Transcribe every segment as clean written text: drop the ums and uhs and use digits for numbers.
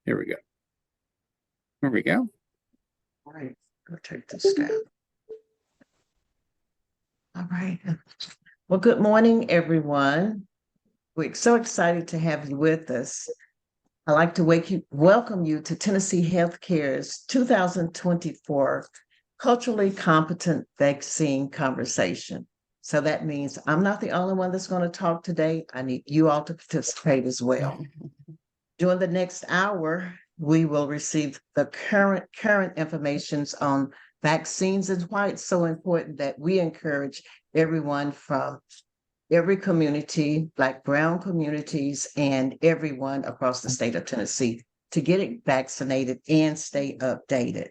Here we go. Here we go. All right, I'll take this down. All right. Well, good morning, everyone. We're so excited to have you with us. I'd like to welcome you to Tennessee Healthcare's 2024 Culturally Competent Vaccine Conversation. So that means I'm not the only one that's going to talk today. I need you all to participate as well. During the next hour, we will receive the current information on vaccines and why it's so important that we encourage everyone from every community, Black, brown communities, and everyone across the state of Tennessee to get it vaccinated and stay updated.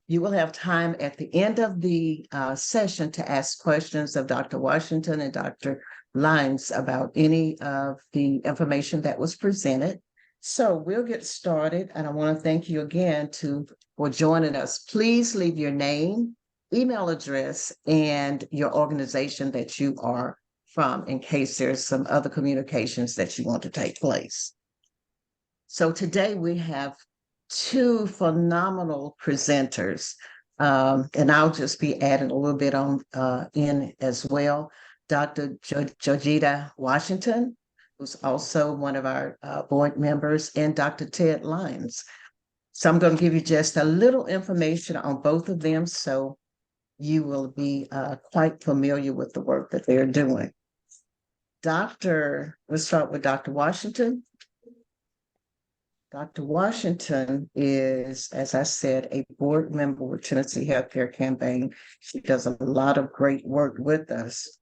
You will have time at the end of the session to ask questions of Dr. Washington and Dr. Lyons about any of the information that was presented. So we'll get started, and I want to thank you again for joining us. Please leave your name, email address, and your organization that you are from in case there's some other communications that you want to take place. So today we have two phenomenal presenters, and I'll just be adding a little bit on in as well. Dr. Georgita Washington, who's also one of our board members, and Dr. Ted Lyons. So I'm going to give you just a little information on both of them so you will be quite familiar with the work that they're doing. Let's start with Dr. Washington. Dr. Washington is, as I said, a board member with Tennessee Healthcare Campaign. She does a lot of great work with us.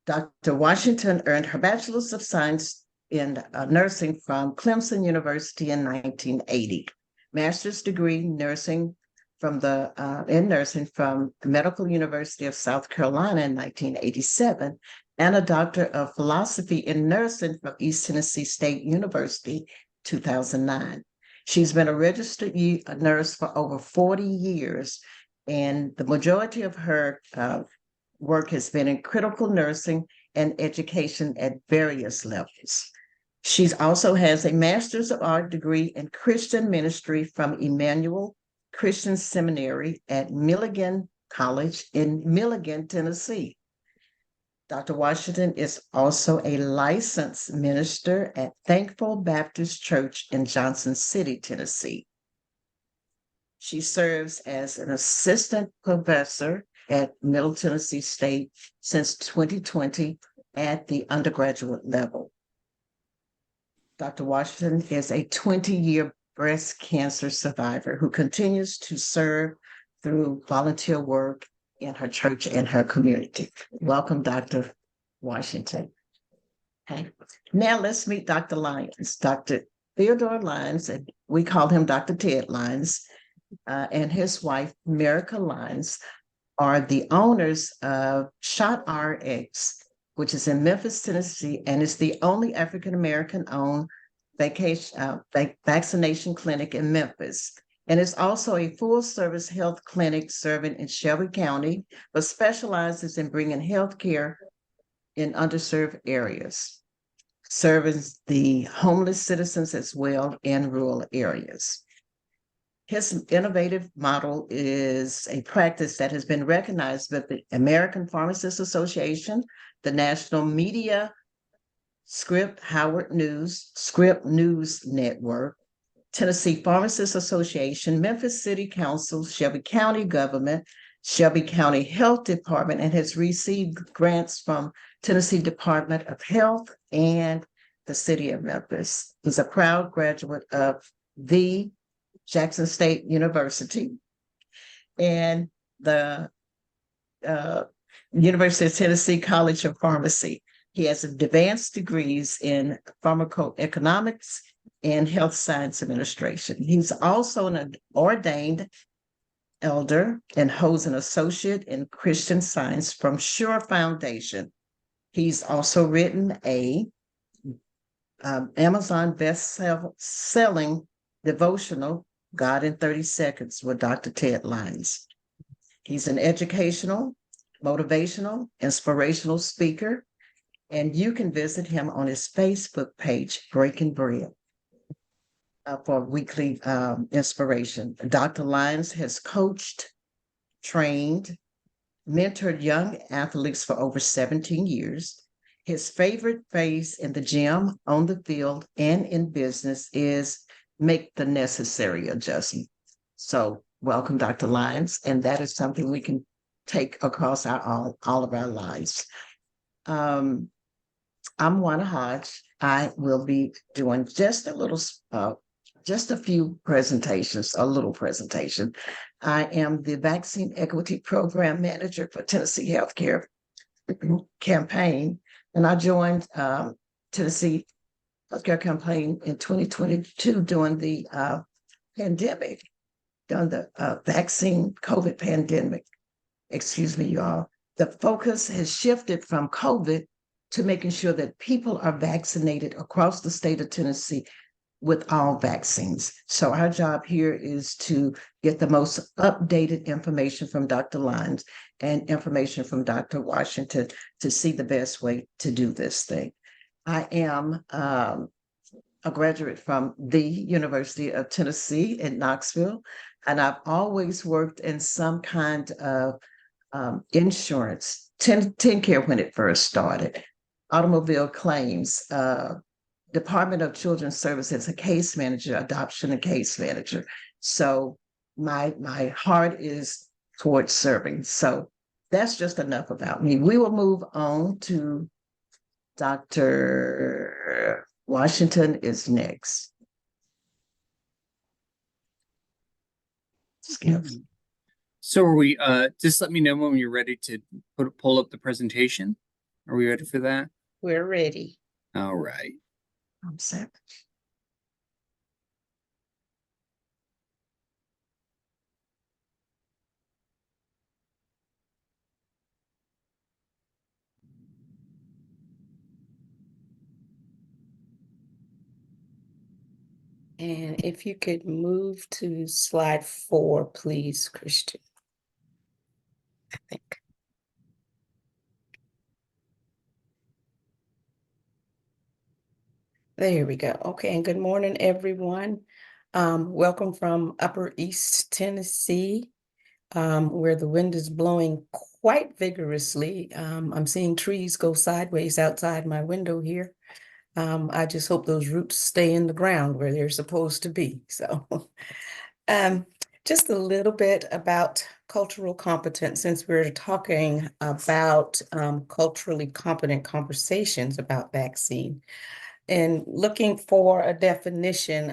Dr. Washington earned her Bachelor's of Science in nursing from Clemson University in 1980, master's degree in nursing from the Medical University of South Carolina in 1987, and a Doctor of Philosophy in Nursing from East Tennessee State University, 2009. She's been a registered nurse for over 40 years, and the majority of her work has been in critical nursing and education at various levels. She also has a Master's of Art degree in Christian ministry from Emmanuel Christian Seminary at Milligan College in Milligan, Tennessee. Dr. Washington is also a licensed minister at Thankful Baptist Church in Johnson City, Tennessee. She serves as an assistant professor at Middle Tennessee State since 2020 at the undergraduate level. Dr. Washington is a 20-year breast cancer survivor who continues to serve through volunteer work in her church and her community. Welcome, Dr. Washington. Okay. Now let's meet Dr. Lyons. Dr. Theadore Lyons, and we call him Dr. Ted Lyons, and his wife, Merica Lyons, are the owners of Shot RX, which is in Memphis, Tennessee, and is the only African-American owned vaccination clinic in Memphis. And it's also a full-service health clinic serving in Shelby County, but specializes in bringing health care in underserved areas, serving the homeless citizens as well in rural areas. His innovative model is a practice that has been recognized by the American Pharmacists Association, the National Media Script News Network, Tennessee Pharmacists Association, Memphis City Council, Shelby County Government, Shelby County Health Department, and has received grants from Tennessee Department of Health and the City of Memphis. He's a proud graduate of the Jackson State University and the University of Tennessee College of Pharmacy. He has advanced degrees in pharmacoeconomics and health science administration. He's also an ordained elder and holds an associate in Christian science from Sure Foundation. He's also written a Amazon best-selling devotional, God in 30 Seconds, with Dr. Ted Lyons. He's an educational, motivational, inspirational speaker, and you can visit him on his Facebook page, Breaking Bread. for weekly inspiration. Dr. Lyons has coached, trained, mentored young athletes for over 17 years. His favorite phrase in the gym, on the field, and in business is make the necessary adjustment. So welcome, Dr. Lyons. And that is something we can take across all of our lives. I'm Juana Hodge. I will be doing just a few presentations, a little presentation. I am the Vaccine Equity Program Manager for Tennessee Healthcare Campaign, and I joined Tennessee Healthcare Campaign in 2022 during the pandemic, during the vaccine COVID pandemic. Excuse me, y'all. The focus has shifted from COVID to making sure that people are vaccinated across the state of Tennessee with all vaccines. So our job here is to get the most updated information from Dr. Lyons and information from Dr. Washington to see the best way to do this thing. I am a graduate from the University of Tennessee in Knoxville, and I've always worked in some kind of insurance, 10 care when it first started, automobile claims, Department of Children's Services, a case manager, adoption and case manager. So my heart is towards serving. So that's just enough about me. We will move on to Dr. Washington is next. Skip. So are we, just let me know when you're ready to pull up the presentation. Are we ready for that? We're ready. All right. I'm set. And if you could move to slide 4, please, Christian. I think. There we go. Okay, and good morning, everyone. Welcome from Upper East Tennessee, where the wind is blowing quite vigorously. I'm seeing trees go sideways outside my window here. I just hope those roots stay in the ground where they're supposed to be. So just a little bit about cultural competence, since we're talking about culturally competent conversations about vaccine. And looking for a definition,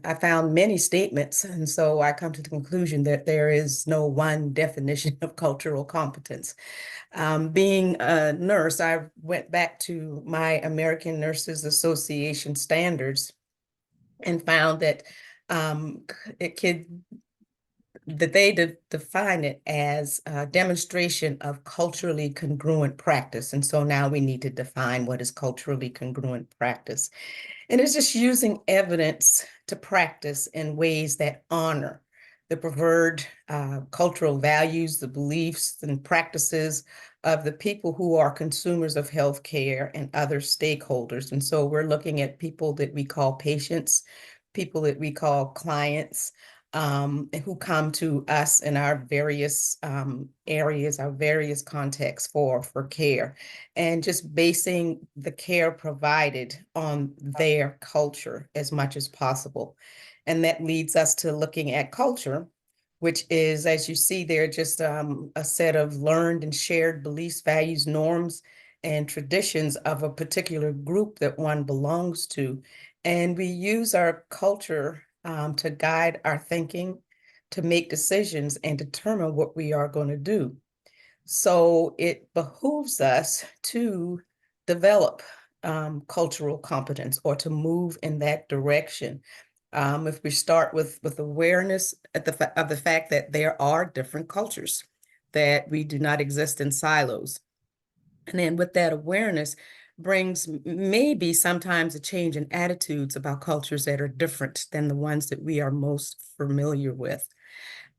I found many statements, and so I come to the conclusion that there is no one definition of cultural competence. Being a nurse, I went back to my American Nurses Association standards and found that they define it as a demonstration of culturally congruent practice. And so now we need to define what is culturally congruent practice. And it's just using evidence to practice in ways that honor the preferred cultural values, the beliefs and practices of the people who are consumers of healthcare and other stakeholders. And so we're looking at people that we call patients, people that we call clients, who come to us in our various areas, our various contexts for care, and just basing the care provided on their culture as much as possible. And that leads us to looking at culture, which is, as you see there, just a set of learned and shared beliefs, values, norms, and traditions of a particular group that one belongs to. And we use our culture to guide our thinking, to make decisions, and determine what we are going to do. So it behooves us to develop cultural competence, or to move in that direction. If we start with awareness of the fact that there are different cultures, that we do not exist in silos. And then with that awareness brings maybe sometimes a change in attitudes about cultures that are different than the ones that we are most familiar with.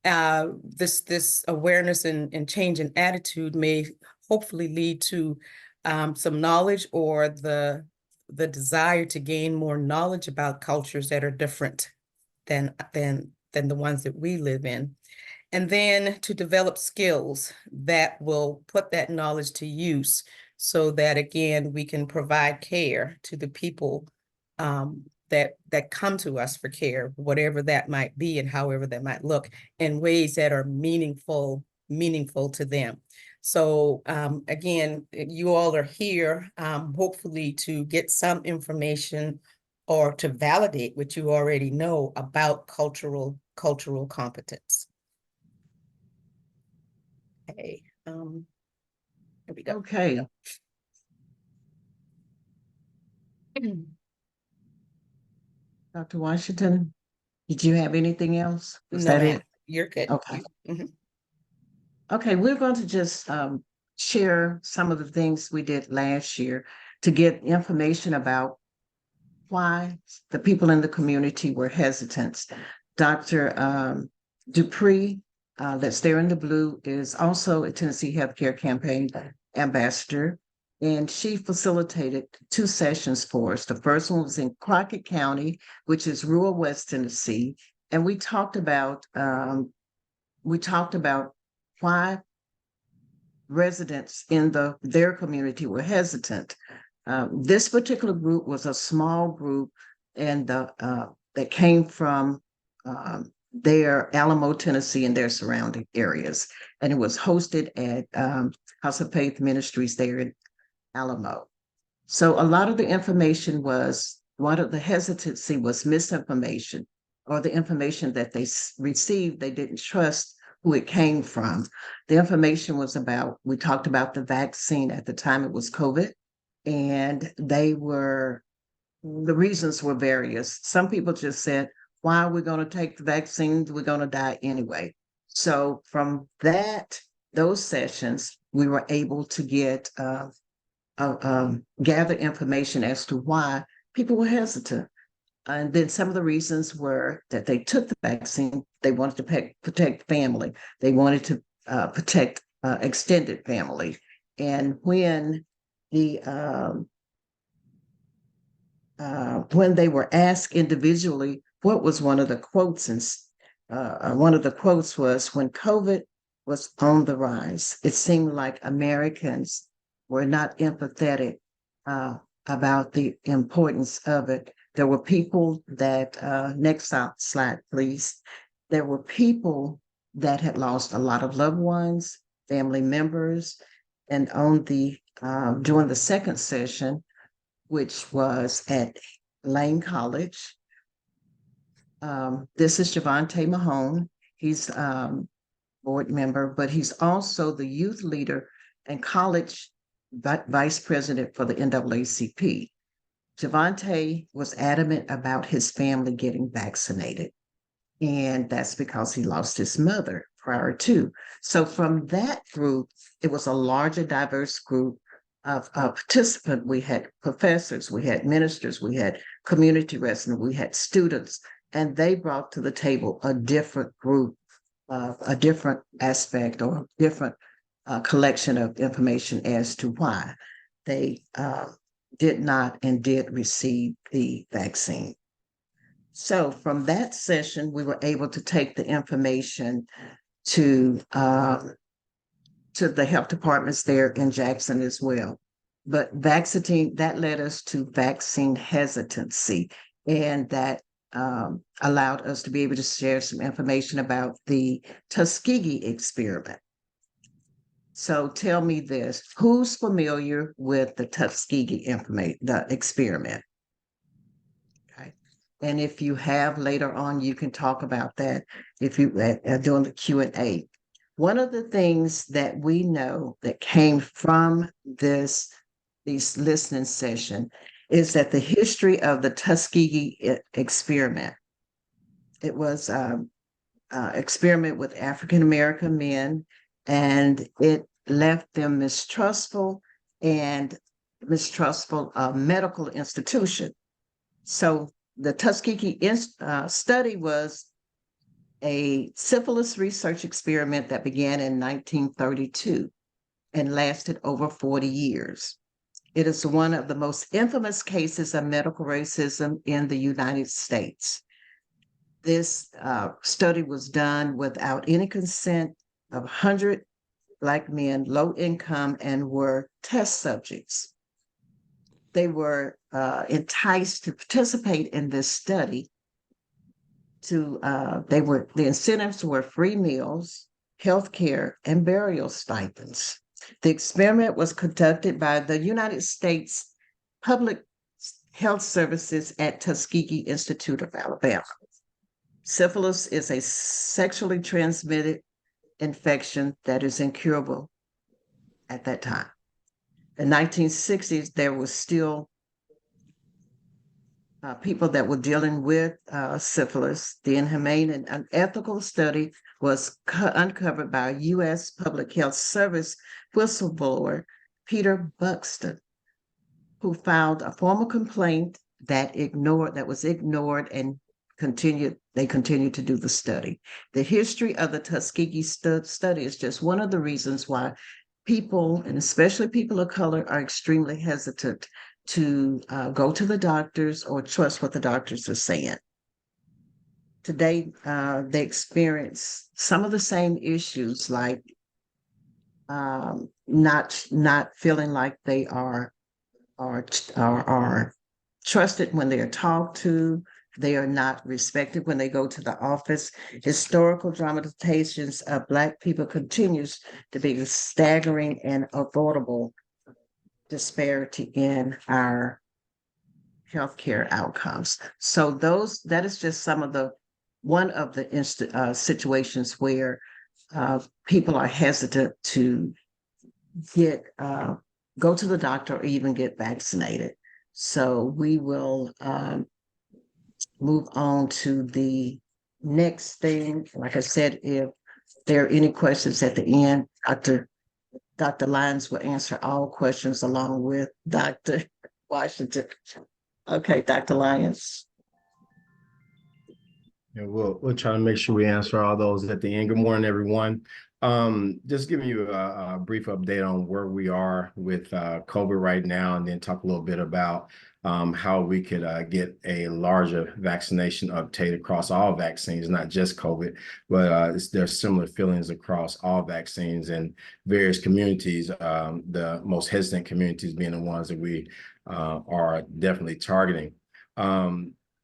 This awareness and change in attitude may hopefully lead to some knowledge, or the desire to gain more knowledge about cultures that are different than the ones that we live in. And then to develop skills that will put that knowledge to use so that, again, we can provide care to the people that come to us for care, whatever that might be and however that might look, in ways that are meaningful to them. So again, you all are here hopefully to get some information or to validate what you already know about cultural competence. Okay, here we go. Okay. Dr. Washington, did you have anything else? Was No, that ma'am. it? You're good. Okay. Mhm. Okay, we're going to just share some of the things we did last year to get information about why the people in the community were hesitant. Dr. Dupree, that's there in the blue, is also a Tennessee Healthcare Campaign ambassador, and she facilitated 2 sessions for us. The first one was in Crockett County, which is rural West Tennessee, and we talked about why residents in their community were hesitant. This particular group was a small group, and that came from their Alamo, Tennessee, and their surrounding areas, and it was hosted at House of Faith Ministries there in Alamo. So a lot of the information was, one of the hesitancy was misinformation, or the information that they received, they didn't trust who it came from. The information was we talked about the vaccine at the time, it was COVID, and the reasons were various. Some people just said, why are we going to take the vaccines? We're going to die anyway. So from those sessions, we were able to get gather information as to why people were hesitant. And then some of the reasons were that they took the vaccine, they wanted to protect family. They wanted to protect extended family. And when when they were asked individually, what was one of the quotes? And one of the quotes was, when COVID was on the rise, it seemed like Americans were not empathetic about the importance of it. There were people that, next slide, please. There were people that had lost a lot of loved ones, family members, and during the second session, which was at Lane College, this is Javante Mahone. He's board member, but he's also the youth leader and college vice president for the NAACP. Javante was adamant about his family getting vaccinated, and that's because he lost his mother prior to. So from that group, it was a larger, diverse group of participants. We had professors, we had ministers, we had community residents, we had students, and they brought to the table a different group, a different aspect or a different collection of information as to why they did not and did receive the vaccine. So from that session, we were able to take the information to the health departments there in Jackson as well. But vaccine, that led us to vaccine hesitancy, and that allowed us to be able to share some information about the Tuskegee experiment. So tell me this, who's familiar with the Tuskegee experiment? Okay. And if you have, later on, you can talk about that if you during the Q&A. One of the things that we know that came from these listening session is that the history of the Tuskegee experiment, it was experiment with African-American men, and it left them mistrustful of medical institution. So the Tuskegee study was a syphilis research experiment that began in 1932 and lasted over 40 years. It is one of the most infamous cases of medical racism in the United States. This study was done without any consent of 100 Black men, low income, and were test subjects. They were enticed to participate in this study. The incentives were free meals, health care, and burial stipends. The experiment was conducted by the United States Public Health Services at Tuskegee Institute of Alabama. Syphilis is a sexually transmitted infection that is incurable at that time. In the 1960s, there was still people that were dealing with syphilis. The inhumane and unethical study was uncovered by U.S. Public Health Service whistleblower Peter Buxton, who filed a formal complaint that was ignored and they continued to do the study. The history of the Tuskegee study is just one of the reasons why people, and especially people of color, are extremely hesitant to go to the doctors or trust what the doctors are saying. Today, they experience some of the same issues, like not feeling like they are trusted when they are talked to. They are not respected when they go to the office. Historical dramatizations of Black people continues to be a staggering and avoidable disparity in our healthcare outcomes. So that is just one of the situations where people are hesitant to go to the doctor or even get vaccinated. So we will move on to the next thing. Like I said, if there are any questions at the end, Dr. Lyons will answer all questions along with Dr. Washington. Okay, Dr. Lyons. Yeah, we'll try to make sure we answer all those at the end. Good morning, everyone. Just giving you a brief update on where we are with COVID right now, and then talk a little bit about how we could get a larger vaccination uptake across all vaccines, not just COVID, but there's similar feelings across all vaccines in various communities, the most hesitant communities being the ones that we are definitely targeting.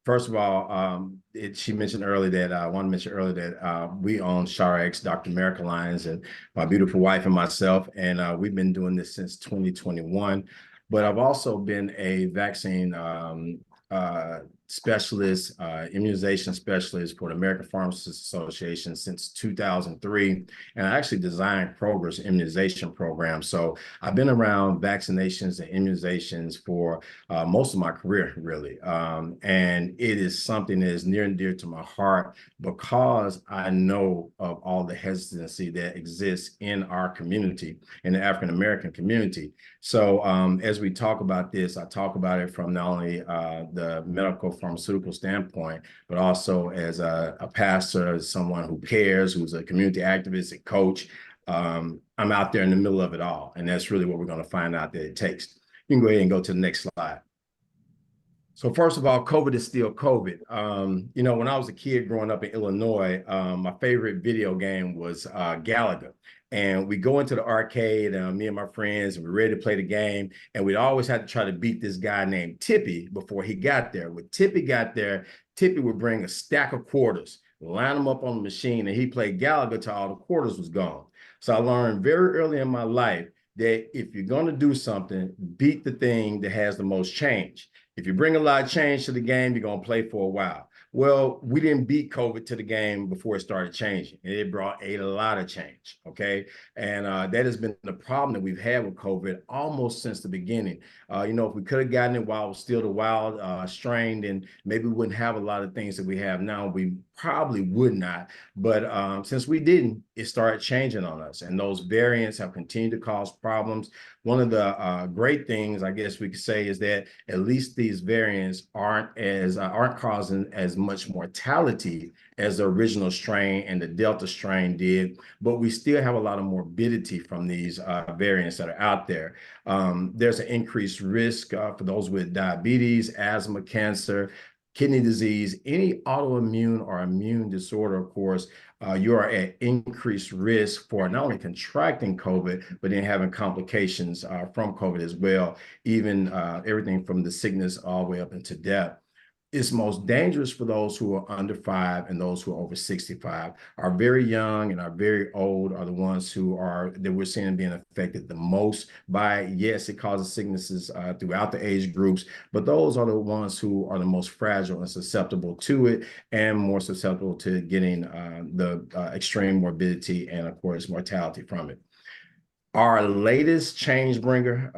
First of all, she mentioned earlier that I want to mention earlier that we own SharX, Dr. America Lyons, and my beautiful wife and myself, and we've been doing this since 2021. But I've also been a vaccine specialist, immunization specialist for the American Pharmacists Association since 2003. And I actually designed Kroger's immunization program. So I've been around vaccinations and immunizations for most of my career, really. And it is something that is near and dear to my heart because I know of all the hesitancy that exists in our community, in the African-American community. So as we talk about this, I talk about it from not only the medical pharmaceutical standpoint, but also as a pastor, as someone who cares, who's a community activist and coach. I'm out there in the middle of it all. And that's really what we're going to find out that it takes. You can go ahead and go to the next slide. So first of all, COVID is still COVID. When I was a kid growing up in Illinois, my favorite video game was Galaga. And we go into the arcade, me and my friends, and we're ready to play the game. And we'd always have to try to beat this guy named Tippy before he got there. When Tippy got there, Tippy would bring a stack of quarters, line them up on the machine, and he played Galaga till all the quarters was gone. So I learned very early in my life that if you're going to do something, beat the thing that has the most change. If you bring a lot of change to the game, you're going to play for a while. Well, we didn't beat COVID to the game before it started changing. It brought a lot of change, okay? And that has been the problem that we've had with COVID almost since the beginning. If we could have gotten it while it was still the wild strain, then maybe we wouldn't have a lot of things that we have now. We probably would not. But since we didn't, it started changing on us. And those variants have continued to cause problems. One of the great things, I guess we could say, is that at least these variants aren't causing as much mortality as the original strain and the Delta strain did, but we still have a lot of morbidity from these variants that are out there. There's an increased risk for those with diabetes, asthma, cancer, kidney disease, any autoimmune or immune disorder, of course, you are at increased risk for not only contracting COVID, but then having complications from COVID as well, even everything from the sickness all the way up into death. It's most dangerous for those who are under 5 and those who are over 65. Our very young and our very old are the ones that we're seeing being affected the most by. Yes, it causes sicknesses throughout the age groups, but those are the ones who are the most fragile and susceptible to it, and more susceptible to getting the extreme morbidity and, of course, mortality from it. Our latest change bringer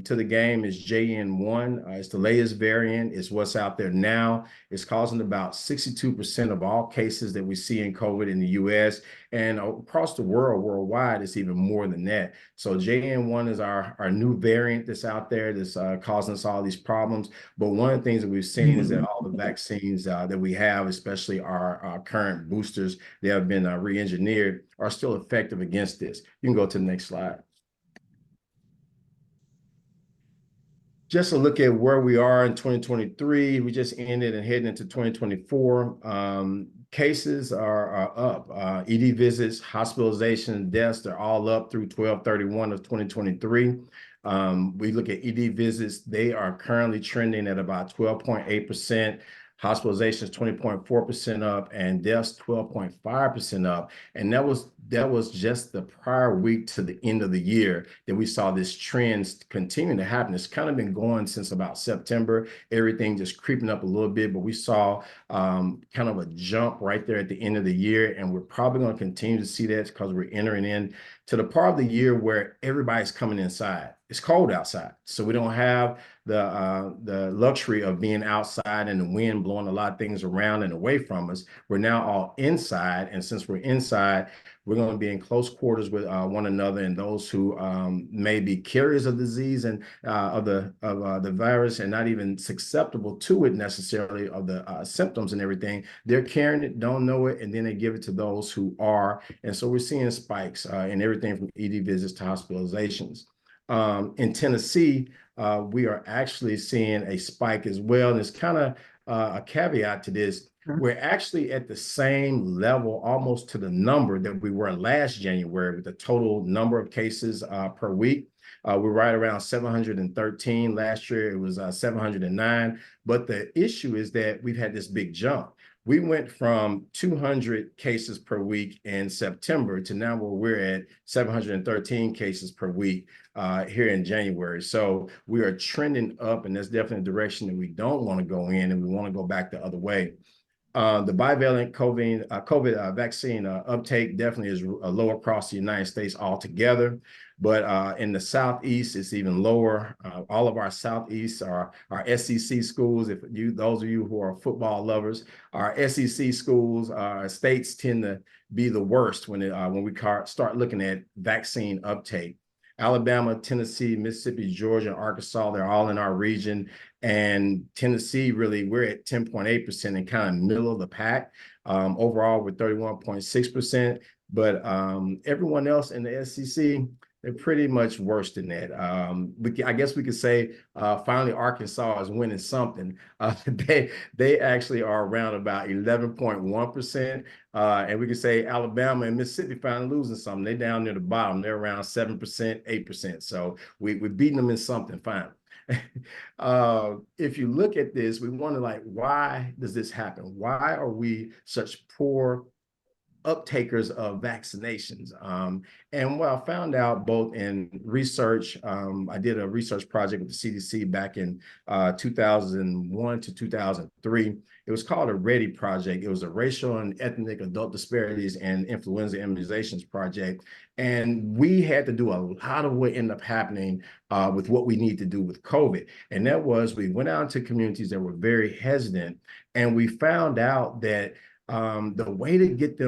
to the game is JN1. It's the latest variant. It's what's out there now. It's causing about 62% of all cases that we see in COVID in the US, and across the world, worldwide, it's even more than that. So JN1 is our new variant that's out there that's causing us all these problems. But one of the things that we've seen is that all the vaccines that we have, especially our current boosters that have been re-engineered, are still effective against this. You can go to the next slide. Just a look at where we are in 2023. We just ended and heading into 2024. Cases are up. ED visits, hospitalization, deaths, they're all up through 12/31 of 2023. We look at ED visits, they are currently trending at about 12.8%. Hospitalizations 20.4% up, and deaths 12.5% up. And that was just the prior week to the end of the year that we saw this trend continue to happen. It's kind of been going since about September, everything just creeping up a little bit, but we saw kind of a jump right there at the end of the year, and we're probably going to continue to see that because we're entering in to the part of the year where everybody's coming inside. It's cold outside, so we don't have the luxury of being outside and the wind blowing a lot of things around and away from us. We're now all inside, and since we're inside, we're going to be in close quarters with one another, and those who may be carriers of disease and of the virus and not even susceptible to it necessarily, of the symptoms and everything, they're carrying it, don't know it, and then they give it to those who are. And so we're seeing spikes in everything from ED visits to hospitalizations. In Tennessee, we are actually seeing a spike as well. And it's kind of a caveat to this. We're actually at the same level, almost to the number that we were last January with the total number of cases per week. We're right around 713. Last year, it was 709. But the issue is that we've had this big jump. We went from 200 cases per week in September to now where we're at 713 cases per week here in January. So we are trending up, and that's definitely a direction that we don't want to go in, and we want to go back the other way. The bivalent COVID vaccine uptake definitely is low across the United States altogether, but in the Southeast, it's even lower. All of our Southeast are our SEC schools. Those of you who are football lovers, our SEC schools, states tend to be the worst when we start looking at vaccine uptake. Alabama, Tennessee, Mississippi, Georgia, and Arkansas, they're all in our region. And Tennessee, really, we're at 10.8% and kind of middle of the pack. Overall, we're 31.6%. But everyone else in the SEC, they're pretty much worse than that. I guess we could say finally Arkansas is winning something. They actually are around about 11.1%. And we could say Alabama and Mississippi finally losing something. They're down near the bottom. They're around 7%, 8%. So we're beating them in something fine. If you look at this, we wonder, like, why does this happen? Why are we such poor uptakers of vaccinations? And what I found out both in research, I did a research project with the CDC back in 2001 to 2003. It was called a READY project. It was a racial and ethnic adult disparities and influenza immunizations project. And we had to do a lot of what ended up happening with what we need to do with COVID. And that was, we went out into communities that were very hesitant, and we found out that the way to get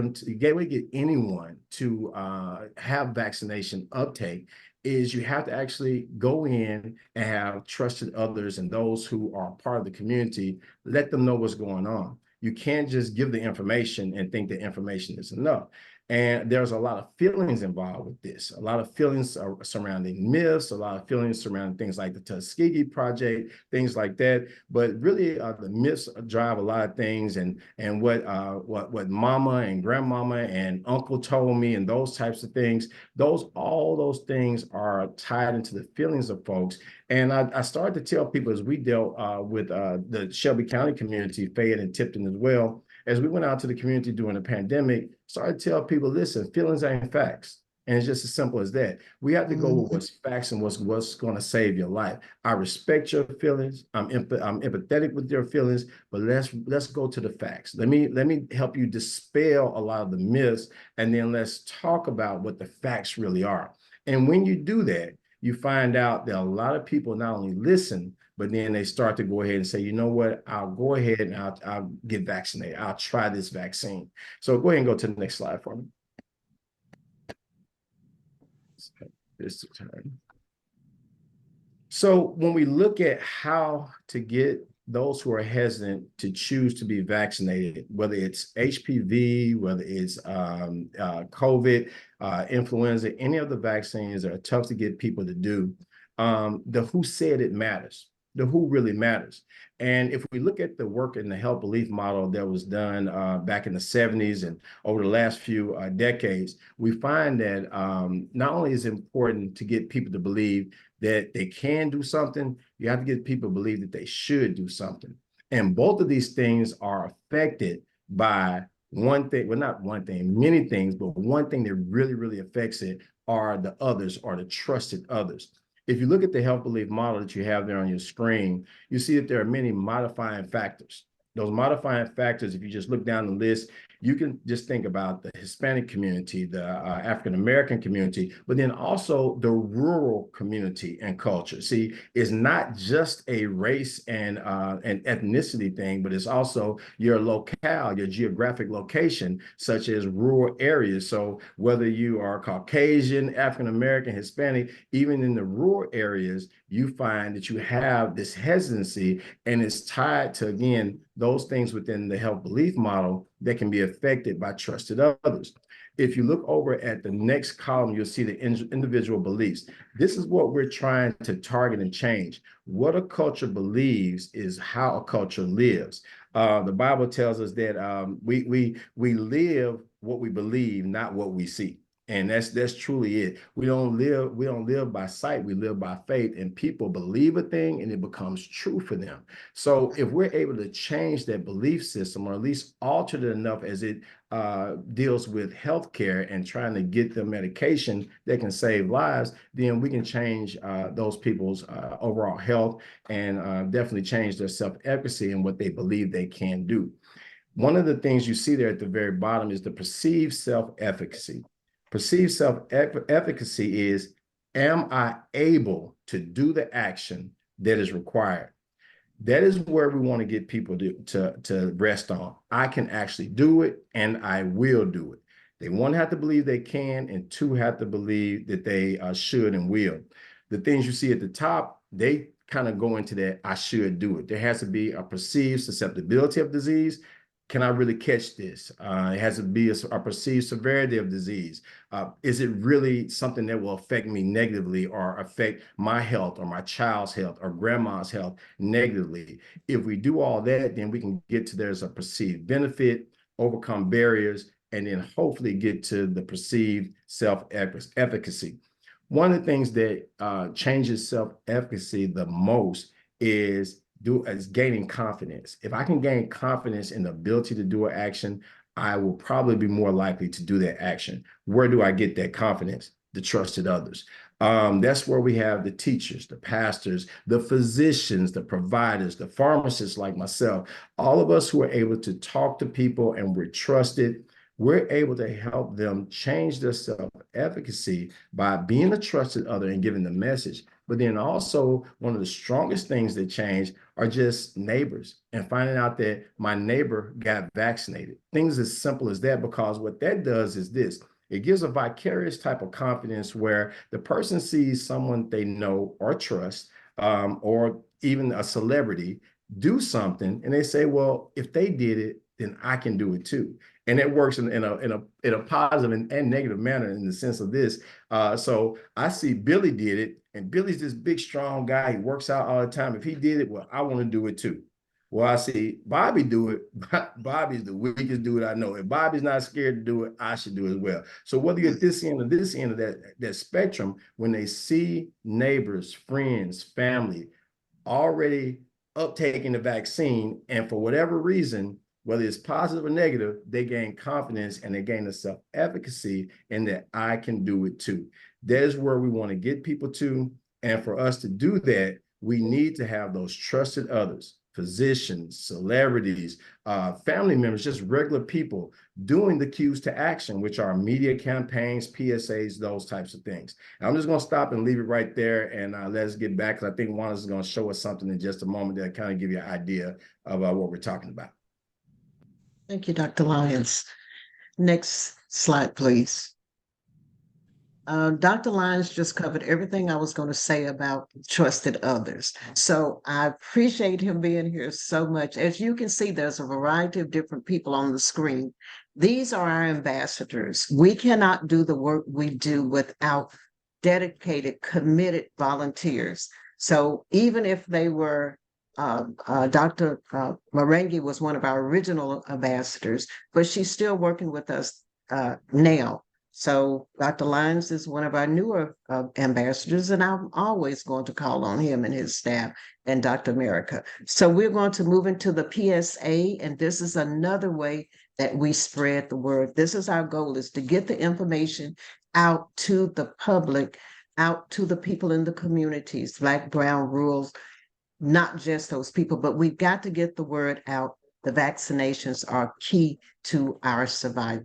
anyone to have vaccination uptake is you have to actually go in and have trusted others and those who are part of the community, let them know what's going on. You can't just give the information and think the information is enough. And there's a lot of feelings involved with this, a lot of feelings surrounding myths, a lot of feelings surrounding things like the Tuskegee Project, things like that. But really, the myths drive a lot of things, and what mama and grandmama and uncle told me, and those types of things. All those things are tied into the feelings of folks. And I started to tell people, as we dealt with the Shelby County community, Fayette and Tipton as well, as we went out to the community during the pandemic, started to tell people, listen, feelings ain't facts. And it's just as simple as that. We have to go with what's facts and what's going to save your life. I respect your feelings. I'm empathetic with your feelings, but let's go to the facts. Let me help you dispel a lot of the myths, and then let's talk about what the facts really are. And when you do that, you find out that a lot of people not only listen, but then they start to go ahead and say, you know what, I'll go ahead and I'll get vaccinated. I'll try this vaccine. So go ahead and go to the next slide for me. This turn. So when we look at how to get those who are hesitant to choose to be vaccinated, whether it's HPV, whether it's COVID, influenza, any of the vaccines that are tough to get people to do, the who said it matters. The who really matters. And if we look at the work in the health belief model that was done back in the 70s and over the last few decades, we find that not only is it important to get people to believe that they can do something, you have to get people to believe that they should do something. And both of these things are affected by one thing, well, not one thing, many things, but one thing that really, really affects it are the others, or the trusted others. If you look at the health belief model that you have there on your screen, you see that there are many modifying factors. Those modifying factors, if you just look down the list, you can just think about the Hispanic community, the African-American community, but then also the rural community and culture. See, it's not just a race and an ethnicity thing, but it's also your locale, your geographic location, such as rural areas. So whether you are Caucasian, African-American, Hispanic, even in the rural areas, you find that you have this hesitancy, and it's tied to, again, those things within the health belief model that can be affected by trusted others. If you look over at the next column, you'll see the individual beliefs. This is what we're trying to target and change. What a culture believes is how a culture lives. The Bible tells us that we live what we believe, not what we see. And that's truly it. We don't live by sight, we live by faith, and people believe a thing and it becomes true for them. So if we're able to change that belief system, or at least alter it enough as it deals with healthcare and trying to get the medication that can save lives, then we can change those people's overall health, and definitely change their self-efficacy and what they believe they can do. One of the things you see there at the very bottom is the perceived self-efficacy. Perceived self-efficacy is, am I able to do the action that is required? That is where we want to get people to rest on. I can actually do it, and I will do it. They, one, have to believe they can, and two, have to believe that they should and will. The things you see at the top, they kind of go into that I should do it. There has to be a perceived susceptibility of disease. Can I really catch this? It has to be a perceived severity of disease. Is it really something that will affect me negatively, or affect my health, or my child's health, or grandma's health negatively? If we do all that, then we can get to there's a perceived benefit, overcome barriers, and then hopefully get to the perceived self-efficacy. One of the things that changes self-efficacy the most is gaining confidence. If I can gain confidence in the ability to do an action, I will probably be more likely to do that action. Where do I get that confidence? The trusted others. That's where we have the teachers, the pastors, the physicians, the providers, the pharmacists like myself, all of us who are able to talk to people and we're trusted. We're able to help them change their self-efficacy by being a trusted other and giving the message. But then also, one of the strongest things that change are just neighbors, and finding out that my neighbor got vaccinated. Things as simple as that, because what that does is this. It gives a vicarious type of confidence where the person sees someone they know or trust, or even a celebrity, do something, and they say, well, if they did it, then I can do it too. And it works in a positive and negative manner in the sense of this. So I see Billy did it, and Billy's this big, strong guy. He works out all the time. If he did it, well, I want to do it too. Well, I see Bobby do it. Bobby's the weakest dude I know. If Bobby's not scared to do it, I should do it as well. So whether you're at this end or this end of that spectrum, when they see neighbors, friends, family already uptaking the vaccine, and for whatever reason, whether it's positive or negative, they gain confidence and they gain a self-efficacy in that I can do it too. That is where we want to get people to. And for us to do that, we need to have those trusted others, physicians, celebrities, family members, just regular people doing the cues to action, which are media campaigns, PSAs, those types of things. And I'm just going to stop and leave it right there, and let's get back, because I think Juan is going to show us something in just a moment that kind of give you an idea of what we're talking about. Thank you, Dr. Lyons. Next slide, please. Dr. Lyons just covered everything I was going to say about trusted others. So I appreciate him being here so much. As you can see, there's a variety of different people on the screen. These are our ambassadors. We cannot do the work we do without dedicated, committed volunteers. So even if they were Dr. Marengi was one of our original ambassadors, but she's still working with us now. So Dr. Lyons is one of our newer ambassadors, and I'm always going to call on him and his staff, and Dr. America. So we're going to move into the PSA, and this is another way that we spread the word. This is our goal, is to get the information out to the public, out to the people in the communities, Black, brown, rural, not just those people, but we've got to get the word out. The vaccinations are key to our survival.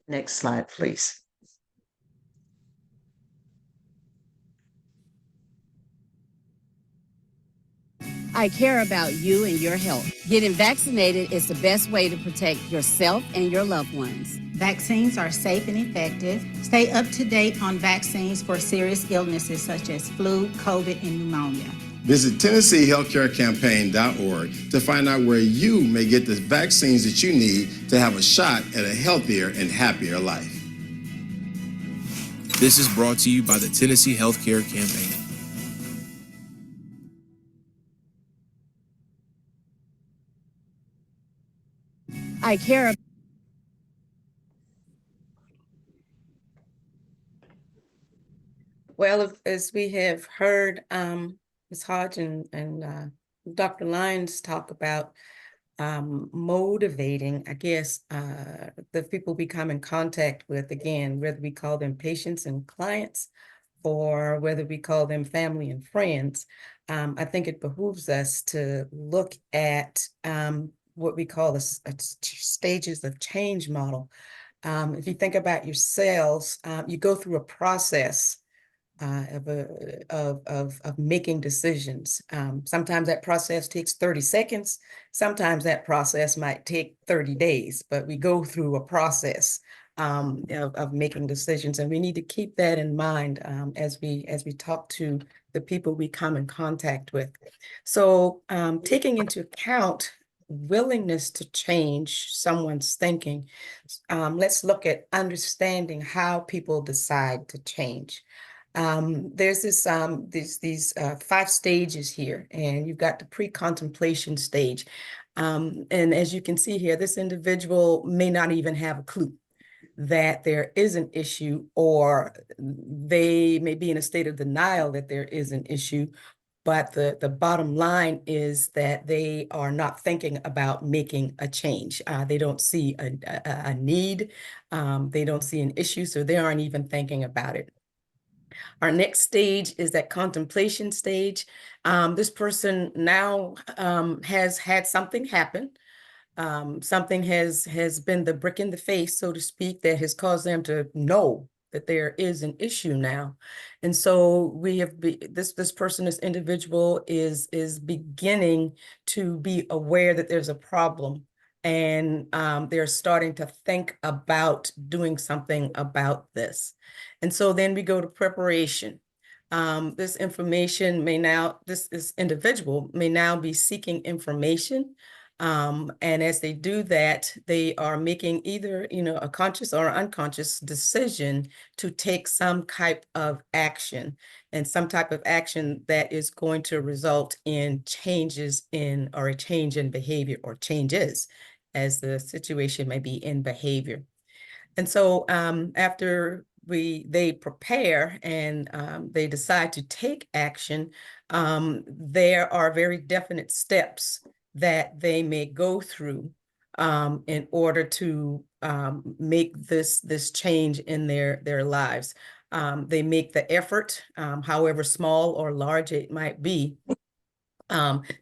Next slide, please. I care about you and your health. Getting vaccinated is the best way to protect yourself and your loved ones. Vaccines are safe and effective. Stay up to date on vaccines for serious illnesses such as flu, COVID, and pneumonia. Visit TennesseeHealthCareCampaign.org to find out where you may get the vaccines that you need to have a shot at a healthier and happier life. This is brought to you by the Tennessee Healthcare Campaign. I care. Well, as we have heard Ms. Hodge and Dr. Lyons talk about motivating, I guess, the people we come in contact with, again, whether we call them patients and clients or whether we call them family and friends, I think it behooves us to look at what we call the stages of change model. If you think about your cells, you go through a process of making decisions. Sometimes that process takes 30 seconds. Sometimes that process might take 30 days, but we go through a process of making decisions, and we need to keep that in mind as we talk to the people we come in contact with. So taking into account willingness to change someone's thinking, let's look at understanding how people decide to change. There's these 5 stages here, and you've got the pre-contemplation stage. And as you can see here, this individual may not even have a clue that there is an issue, or they may be in a state of denial that there is an issue. But the bottom line is that they are not thinking about making a change. They don't see a need. They don't see an issue, so they aren't even thinking about it. Our next stage is that contemplation stage. This person now has had something happen. Something has been the brick in the face, so to speak, that has caused them to know that there is an issue now. And so we have this person, this individual is beginning to be aware that there's a problem, and they're starting to think about doing something about this. And so then we go to preparation. This individual may now be seeking information And as they do that, they are making either, a conscious or unconscious decision to take some type of action, and some type of action that is going to result in changes in, or a change in behavior, or changes, as the situation may be, in behavior. And so after they prepare and they decide to take action, there are very definite steps that they may go through in order to make this change in their lives. They make the effort, however small or large it might be,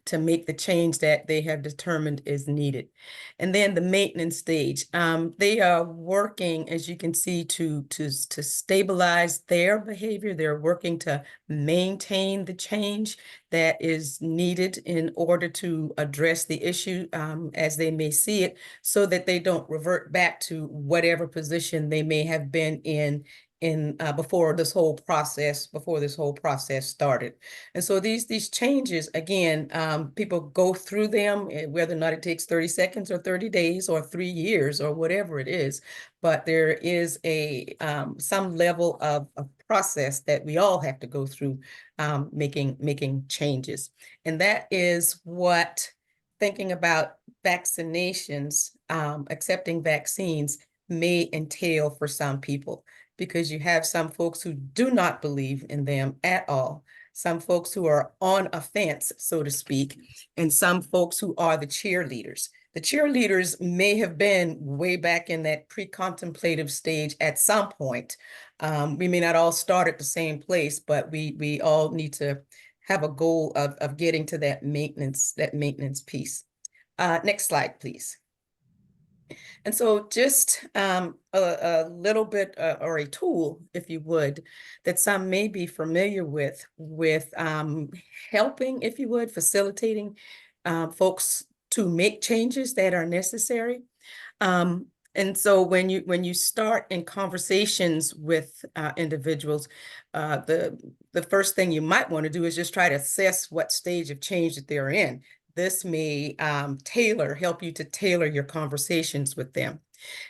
to make the change that they have determined is needed. And then the maintenance stage, they are working, as you can see, to stabilize their behavior. They're working to maintain the change that is needed in order to address the issue as they may see it, so that they don't revert back to whatever position they may have been in before this whole process started. And so these changes, again, people go through them, whether or not it takes 30 seconds or 30 days or 3 years or whatever it is. But there is some level of process that we all have to go through, making changes. And that is what thinking about vaccinations, accepting vaccines, may entail for some people, because you have some folks who do not believe in them at all, some folks who are on a fence, so to speak, and some folks who are the cheerleaders. The cheerleaders may have been way back in that pre-contemplative stage at some point. We may not all start at the same place, but we all need to have a goal of getting to that maintenance piece. Next slide, please. And so just a little bit, or a tool, if you would, that some may be familiar with helping, if you would, facilitating folks to make changes that are necessary. And so when you start in conversations with individuals, the first thing you might want to do is just try to assess what stage of change that they're in. This may help you to tailor your conversations with them.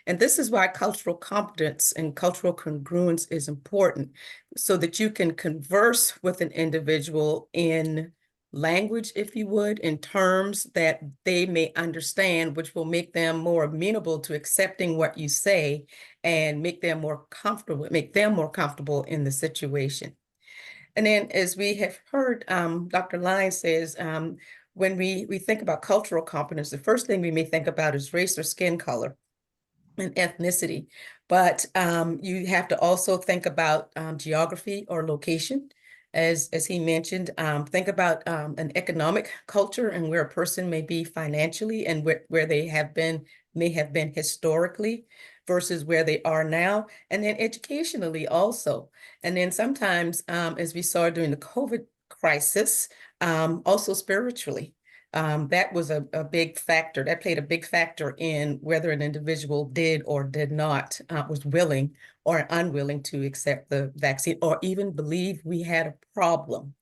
And this is why cultural competence and cultural congruence is important, so that you can converse with an individual in language, if you would, in terms that they may understand, which will make them more amenable to accepting what you say and make them more comfortable in the situation. And then, as we have heard, Dr. Lyons says, when we think about cultural competence, the first thing we may think about is race or skin color and ethnicity. But you have to also think about geography or location. As he mentioned, think about an economic culture and where a person may be financially, and where they may have been historically versus where they are now, and then educationally also. And then sometimes, as we saw during the COVID crisis, also spiritually. That was a big factor. That played a big factor in whether an individual did or did not, was willing or unwilling to accept the vaccine, or even believe we had a problem,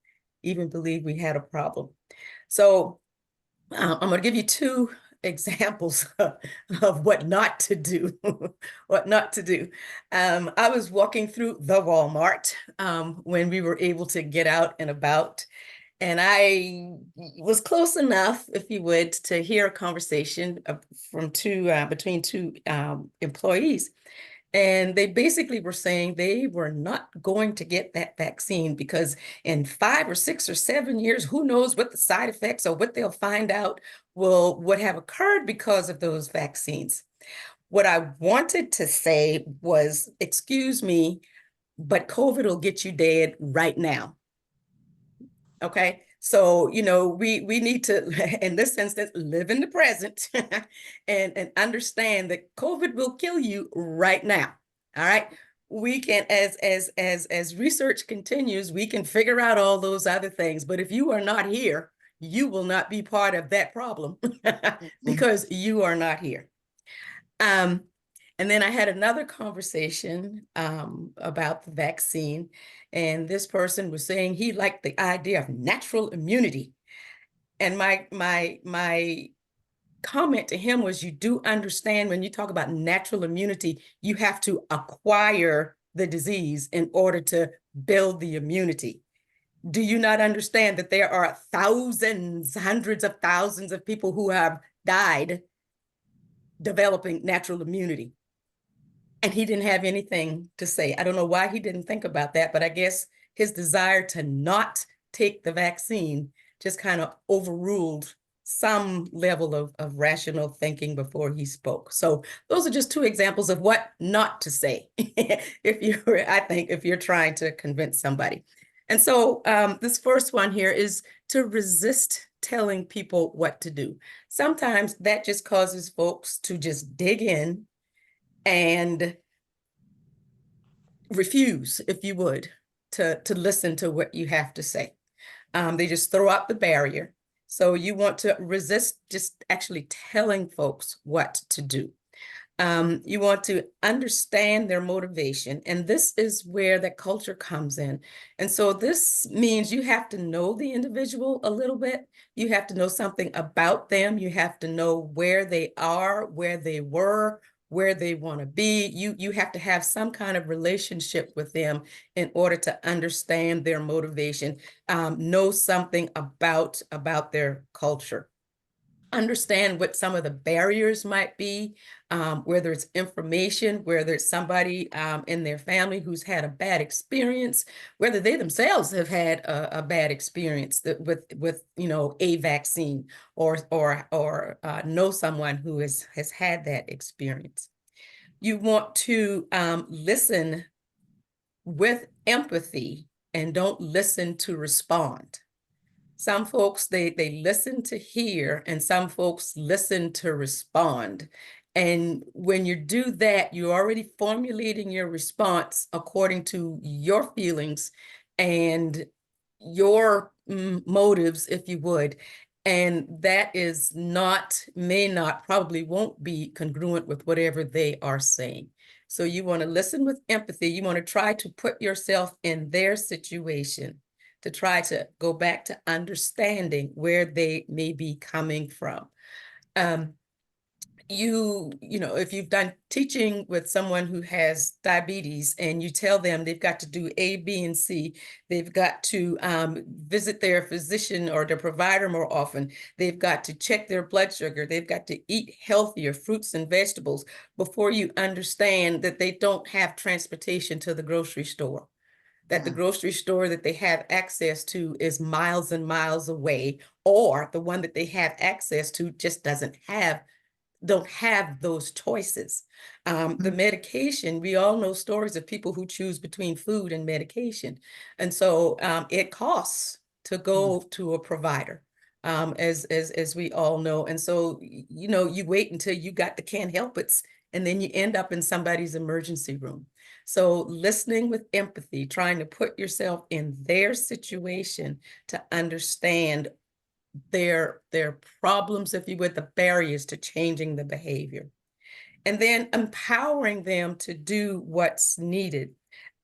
So I'm going to give you 2 examples of what not to do. I was walking through the Walmart when we were able to get out and about, and I was close enough, if you would, to hear a conversation between two employees. And they basically were saying they were not going to get that vaccine because in 5 or 6 or 7 years, who knows what the side effects or what they'll find out would have occurred because of those vaccines. What I wanted to say was, excuse me, but COVID will get you dead right now. Okay, so we need to, in this instance, live in the present and understand that COVID will kill you right now. All right, we can, as research continues, we can figure out all those other things. But if you are not here, you will not be part of that problem because you are not here. And then I had another conversation about the vaccine, and this person was saying he liked the idea of natural immunity. And my comment to him was, you do understand when you talk about natural immunity, you have to acquire the disease in order to build the immunity. Do you not understand that there are thousands, hundreds of thousands of people who have died developing natural immunity? And he didn't have anything to say. I don't know why he didn't think about that, but I guess his desire to not take the vaccine just kind of overruled some level of rational thinking before he spoke. So those are just two examples of what not to say if you're trying to convince somebody. And so this first one here is to resist telling people what to do. Sometimes that just causes folks to just dig in and refuse, if you would, to listen to what you have to say. They just throw out the barrier. So you want to resist just actually telling folks what to do. You want to understand their motivation. And this is where that culture comes in. And so this means you have to know the individual a little bit. You have to know something about them. You have to know where they are, where they were, where they want to be. You have to have some kind of relationship with them in order to understand their motivation, know something about their culture. Understand what some of the barriers might be, whether it's information, whether it's somebody in their family who's had a bad experience, whether they themselves have had a bad experience with a vaccine, or know someone who has had that experience. You want to listen with empathy and don't listen to respond. Some folks, they listen to hear, and some folks listen to respond. And when you do that, you're already formulating your response according to your feelings and your motives, if you would. And that is not, may not, probably won't be congruent with whatever they are saying. So you want to listen with empathy. You want to try to put yourself in their situation, to try to go back to understanding where they may be coming from. If you've done teaching with someone who has diabetes and you tell them they've got to do A, B, and C, they've got to visit their physician or their provider more often, they've got to check their blood sugar, they've got to eat healthier fruits and vegetables, before you understand that they don't have transportation to the grocery store, that the grocery store that they have access to is miles and miles away, or the one that they have access to just don't have those choices. The medication, we all know stories of people who choose between food and medication. And so it costs to go to a provider, as we all know. And so, you wait until you got the can't help it's, and then you end up in somebody's emergency room. So listening with empathy, trying to put yourself in their situation to understand their problems, if you would, the barriers to changing the behavior, and then empowering them to do what's needed.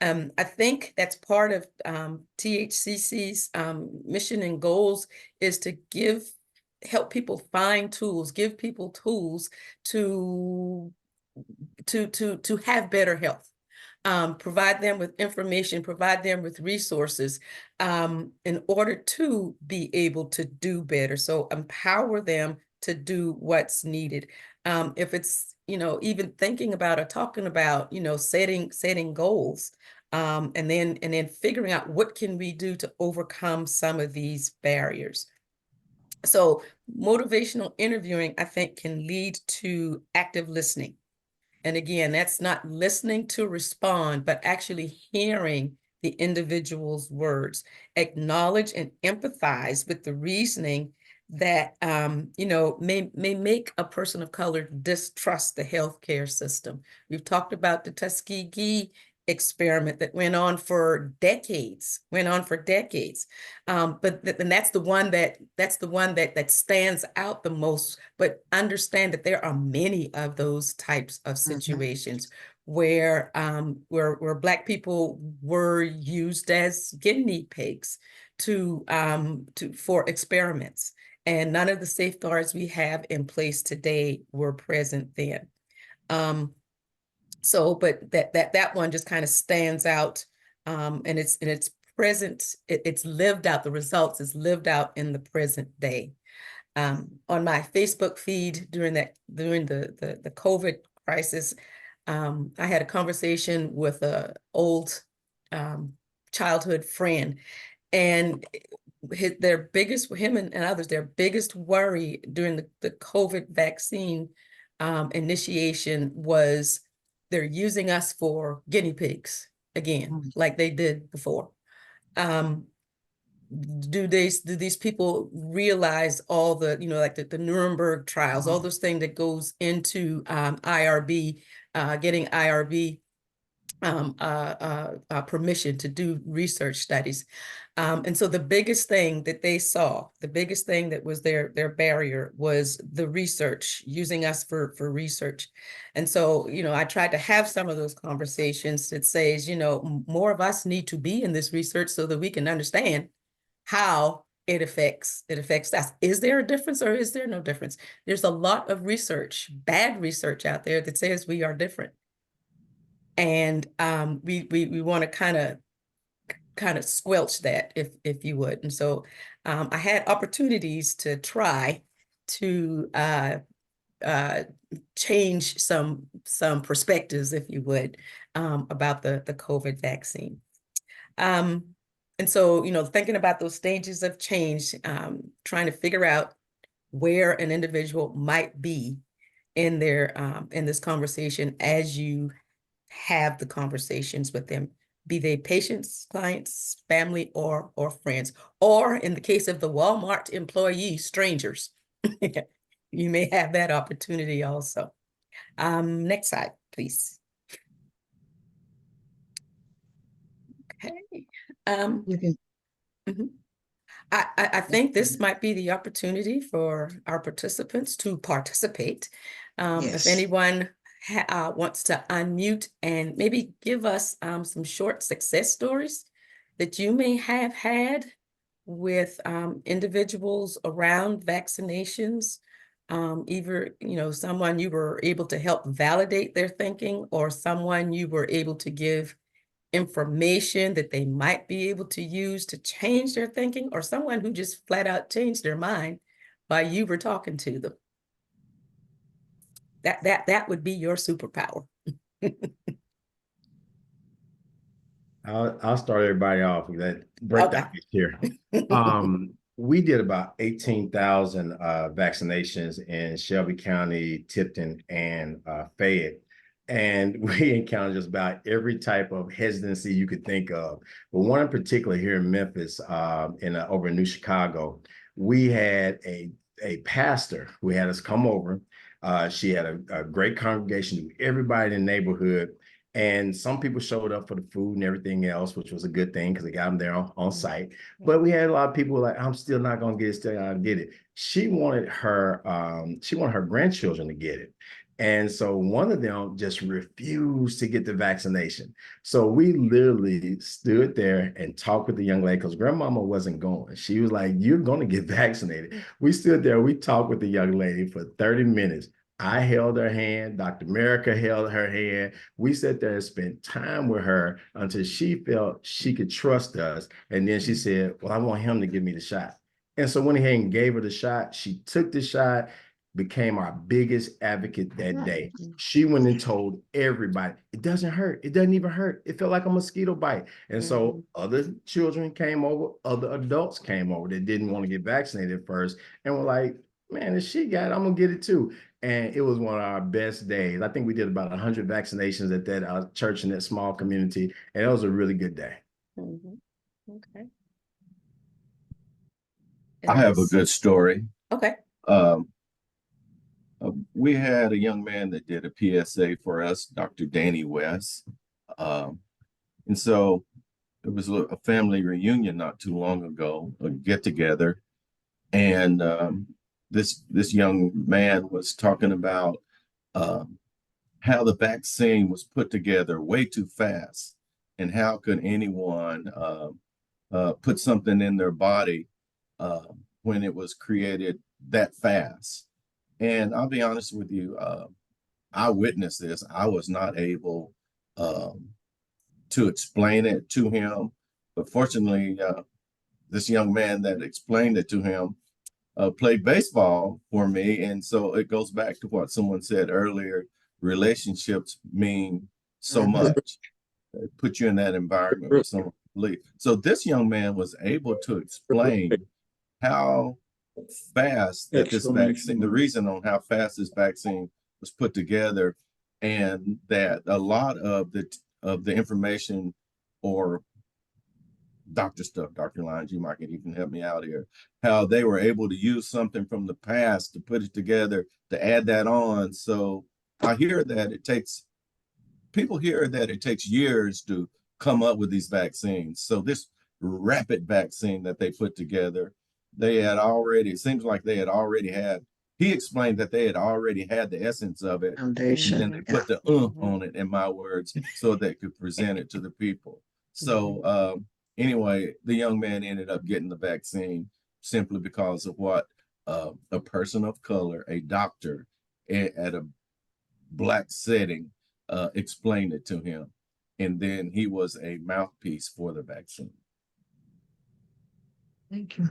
I think that's part of THCC's mission and goals, is to help people find tools, give people tools to have better health. Provide them with information, provide them with resources in order to be able to do better. So empower them to do what's needed. If it's, even thinking about or talking about, setting goals, and then figuring out what can we do to overcome some of these barriers. So motivational interviewing, I think, can lead to active listening. And again, that's not listening to respond, but actually hearing the individual's words. Acknowledge and empathize with the reasoning that may make a person of color distrust the healthcare system. We've talked about the Tuskegee experiment that went on for decades, but that's the one that stands out the most. But understand that there are many of those types of situations where Black people were used as guinea pigs for experiments. and none of the safeguards we have in place today were present then. But that one just kind of stands out, and it's present. It's lived out. The results is lived out in the present day. On my Facebook feed during the COVID crisis, I had a conversation with a old childhood friend, and him and others, their biggest worry during the COVID vaccine initiation was they're using us for guinea pigs again, like they did before. Do these people realize all the, like the Nuremberg trials, all those things that goes into IRB, getting IRB permission to do research studies. And so the biggest thing that they saw, the biggest thing that was their barrier was the research, using us for research. And so, I tried to have some of those conversations that says, more of us need to be in this research so that we can understand how it affects us. Is there a difference or is there no difference? There's a lot of research, bad research out there that says we are different. And we want to kind of squelch that, if you would. And so I had opportunities to try to change some perspectives, if you would, about the COVID vaccine. And so, thinking about those stages of change, trying to figure out where an individual might be in this conversation as you have the conversations with them, be they patients, clients, family, or friends, or in the case of the Walmart employee, strangers. You may have that opportunity also. Next slide, please. Okay. You can. Mhm. I think this might be the opportunity for our participants to participate. If Yes. anyone wants to unmute and maybe give us some short success stories that you may have had with individuals around vaccinations, either someone you were able to help validate their thinking, or someone you were able to give information that they might be able to use to change their thinking, or someone who just flat out changed their mind while you were talking to them. That would be your superpower. I'll start everybody off with that breakdown here. We did about 18,000 vaccinations in Shelby County, Tipton, and Fayette. And we encountered just about every type of hesitancy you could think of. But one in particular here in Memphis, over in New Chicago, we had a pastor who had us come over. She had a great congregation, knew everybody in the neighborhood. And some people showed up for the food and everything else, which was a good thing because they got them there on site. But we had a lot of people like, I'm still not going to get it, still not going to get it. She wanted her grandchildren to get it. And so one of them just refused to get the vaccination. So we literally stood there and talked with the young lady because grandmama wasn't going. She was like, you're going to get vaccinated. We stood there, we talked with the young lady for 30 minutes. I held her hand, Dr. America held her hand. We sat there and spent time with her until she felt she could trust us. And then she said, well, I want him to give me the shot. And so went ahead and gave her the shot. She took the shot, became our biggest advocate that day. She went and told everybody, it doesn't hurt. It doesn't even hurt. It felt like a mosquito bite. And so other children came over, other adults came over that didn't want to get vaccinated at first and were like, man, if she got it, I'm going to get it too. And it was one of our best days. I think we did about 100 vaccinations at that church in that small community. And it was a really good day. Okay. I have a good story. Okay. We had a young man that did a PSA for us, Dr. Danny West. And so it was a family reunion not too long ago, a get together. And this young man was talking about how the vaccine was put together way too fast, and how could anyone put something in their body when it was created that fast. And I'll be honest with you, I witnessed this. I was not able to explain it to him, but fortunately, this young man that explained it to him played baseball for me. And so it goes back to what someone said earlier, relationships mean so much. It put you in that environment with someone. So this young man was able to explain how fast that this vaccine, the reason on how fast this vaccine was put together, and that a lot of the information or doctor stuff, Dr. Lyons, you might even help me out here, how they were able to use something from the past to put it together, to add that on. So I hear that people hear that it takes years to come up with these vaccines. So this rapid vaccine that they put together, it seems like they had already had, he explained that they had already had the essence of it. Foundation. And then they put the on it, in my words, so they could present it to the people. So anyway, the young man ended up getting the vaccine simply because of what a person of color, a doctor at a Black setting, explained it to him. And then he was a mouthpiece for the vaccine. Thank you.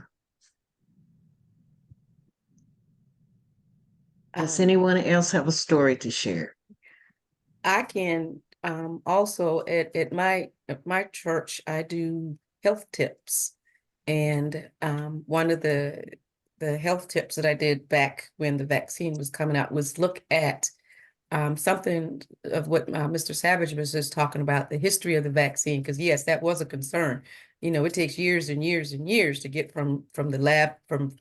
Does anyone else have a story to share? I can also at my church, I do health tips. And one of the health tips that I did back when the vaccine was coming out was look at something of what Mr. Savage was just talking about, the history of the vaccine, because yes, that was a concern. You know, it takes years and years and years to get from the lab, from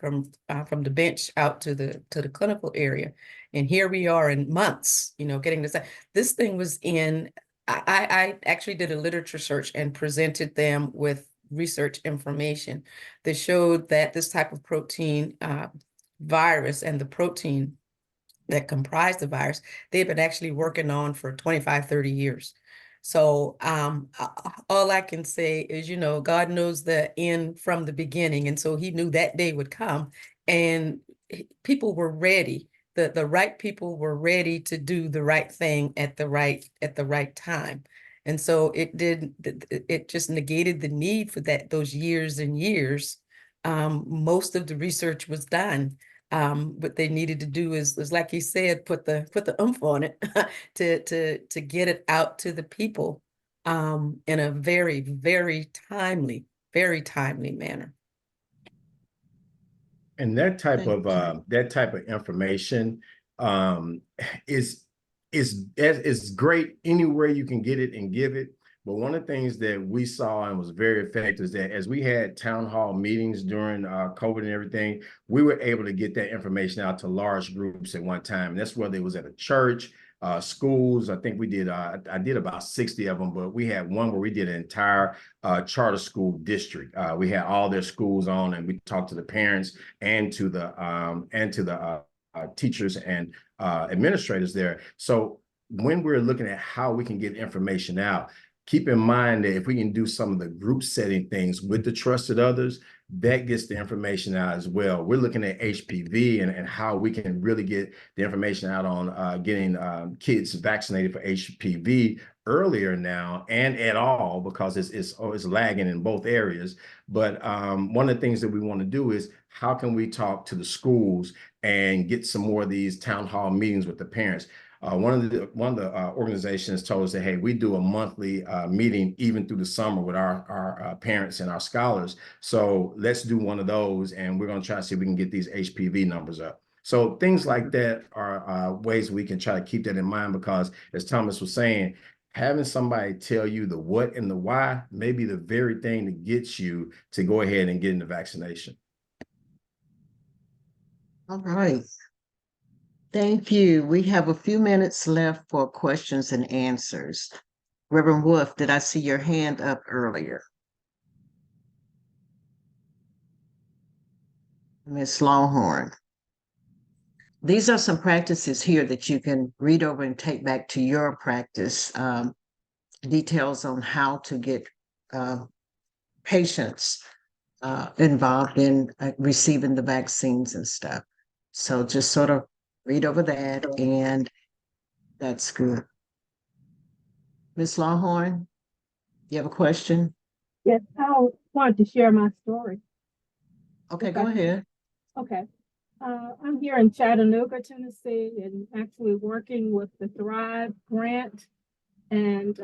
the bench out to the clinical area. And here we are in months, you know, getting this. This thing was in, I actually did a literature search and presented them with research information that showed that this type of protein virus and the protein that comprise the virus, they've been actually working on for 25, 30 years. So all I can say is, you know, God knows the end from the beginning. And so he knew that day would come, and people were ready. The right people were ready to do the right thing at the right time. And so it just negated the need for those years and years. Most of the research was done. What they needed to do is like he said, put the oomph on it to get it out to the people in a very, very timely manner. And that type of information is great anywhere you can get it and give it. But one of the things that we saw and was very effective is that as we had town hall meetings during COVID and everything, we were able to get that information out to large groups at one time. And that's whether it was at a church, schools. I think we did, I did about 60 of them, but we had one where we did an entire charter school district. We had all their schools on, and we talked to the parents and to the teachers and administrators there. So when we're looking at how we can get information out, keep in mind that if we can do some of the group setting things with the trusted others, that gets the information out as well. We're looking at HPV and how we can really get the information out on getting kids vaccinated for HPV earlier now and at all, because it's lagging in both areas. But one of the things that we want to do is how can we talk to the schools and get some more of these town hall meetings with the parents. One of the organizations told us that, hey, we do a monthly meeting even through the summer with our parents and our scholars. So let's do one of those, and we're going to try to see if we can get these HPV numbers up. So things like that are ways we can try to keep that in mind, because as Thomas was saying, having somebody tell you the what and the why may be the very thing that gets you to go ahead and get in the vaccination. All right. Thank you. We have a few minutes left for questions and answers. Reverend Wolf, did I see your hand up earlier? Ms. Longhorn. These are some practices here that you can read over and take back to your practice. Details on how to get patients involved in receiving the vaccines and stuff. So just sort of read over that, and that's good. Ms. Longhorn, you have a question? Yes, I wanted to share my story. Okay, go ahead. Okay. I'm here in Chattanooga, Tennessee, and actually working with the Thrive grant and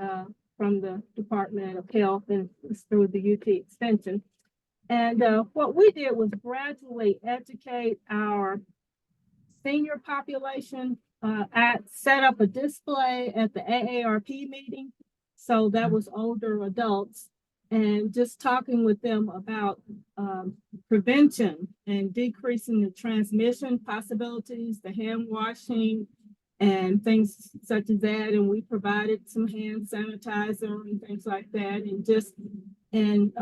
from the Department of Health, and it's through the UT Extension. And what we did was gradually educate our senior population. Set up a display at the AARP meeting. So that was older adults, and just talking with them about prevention and decreasing the transmission possibilities, the hand washing and things such as that. And we provided some hand sanitizer and things like that, and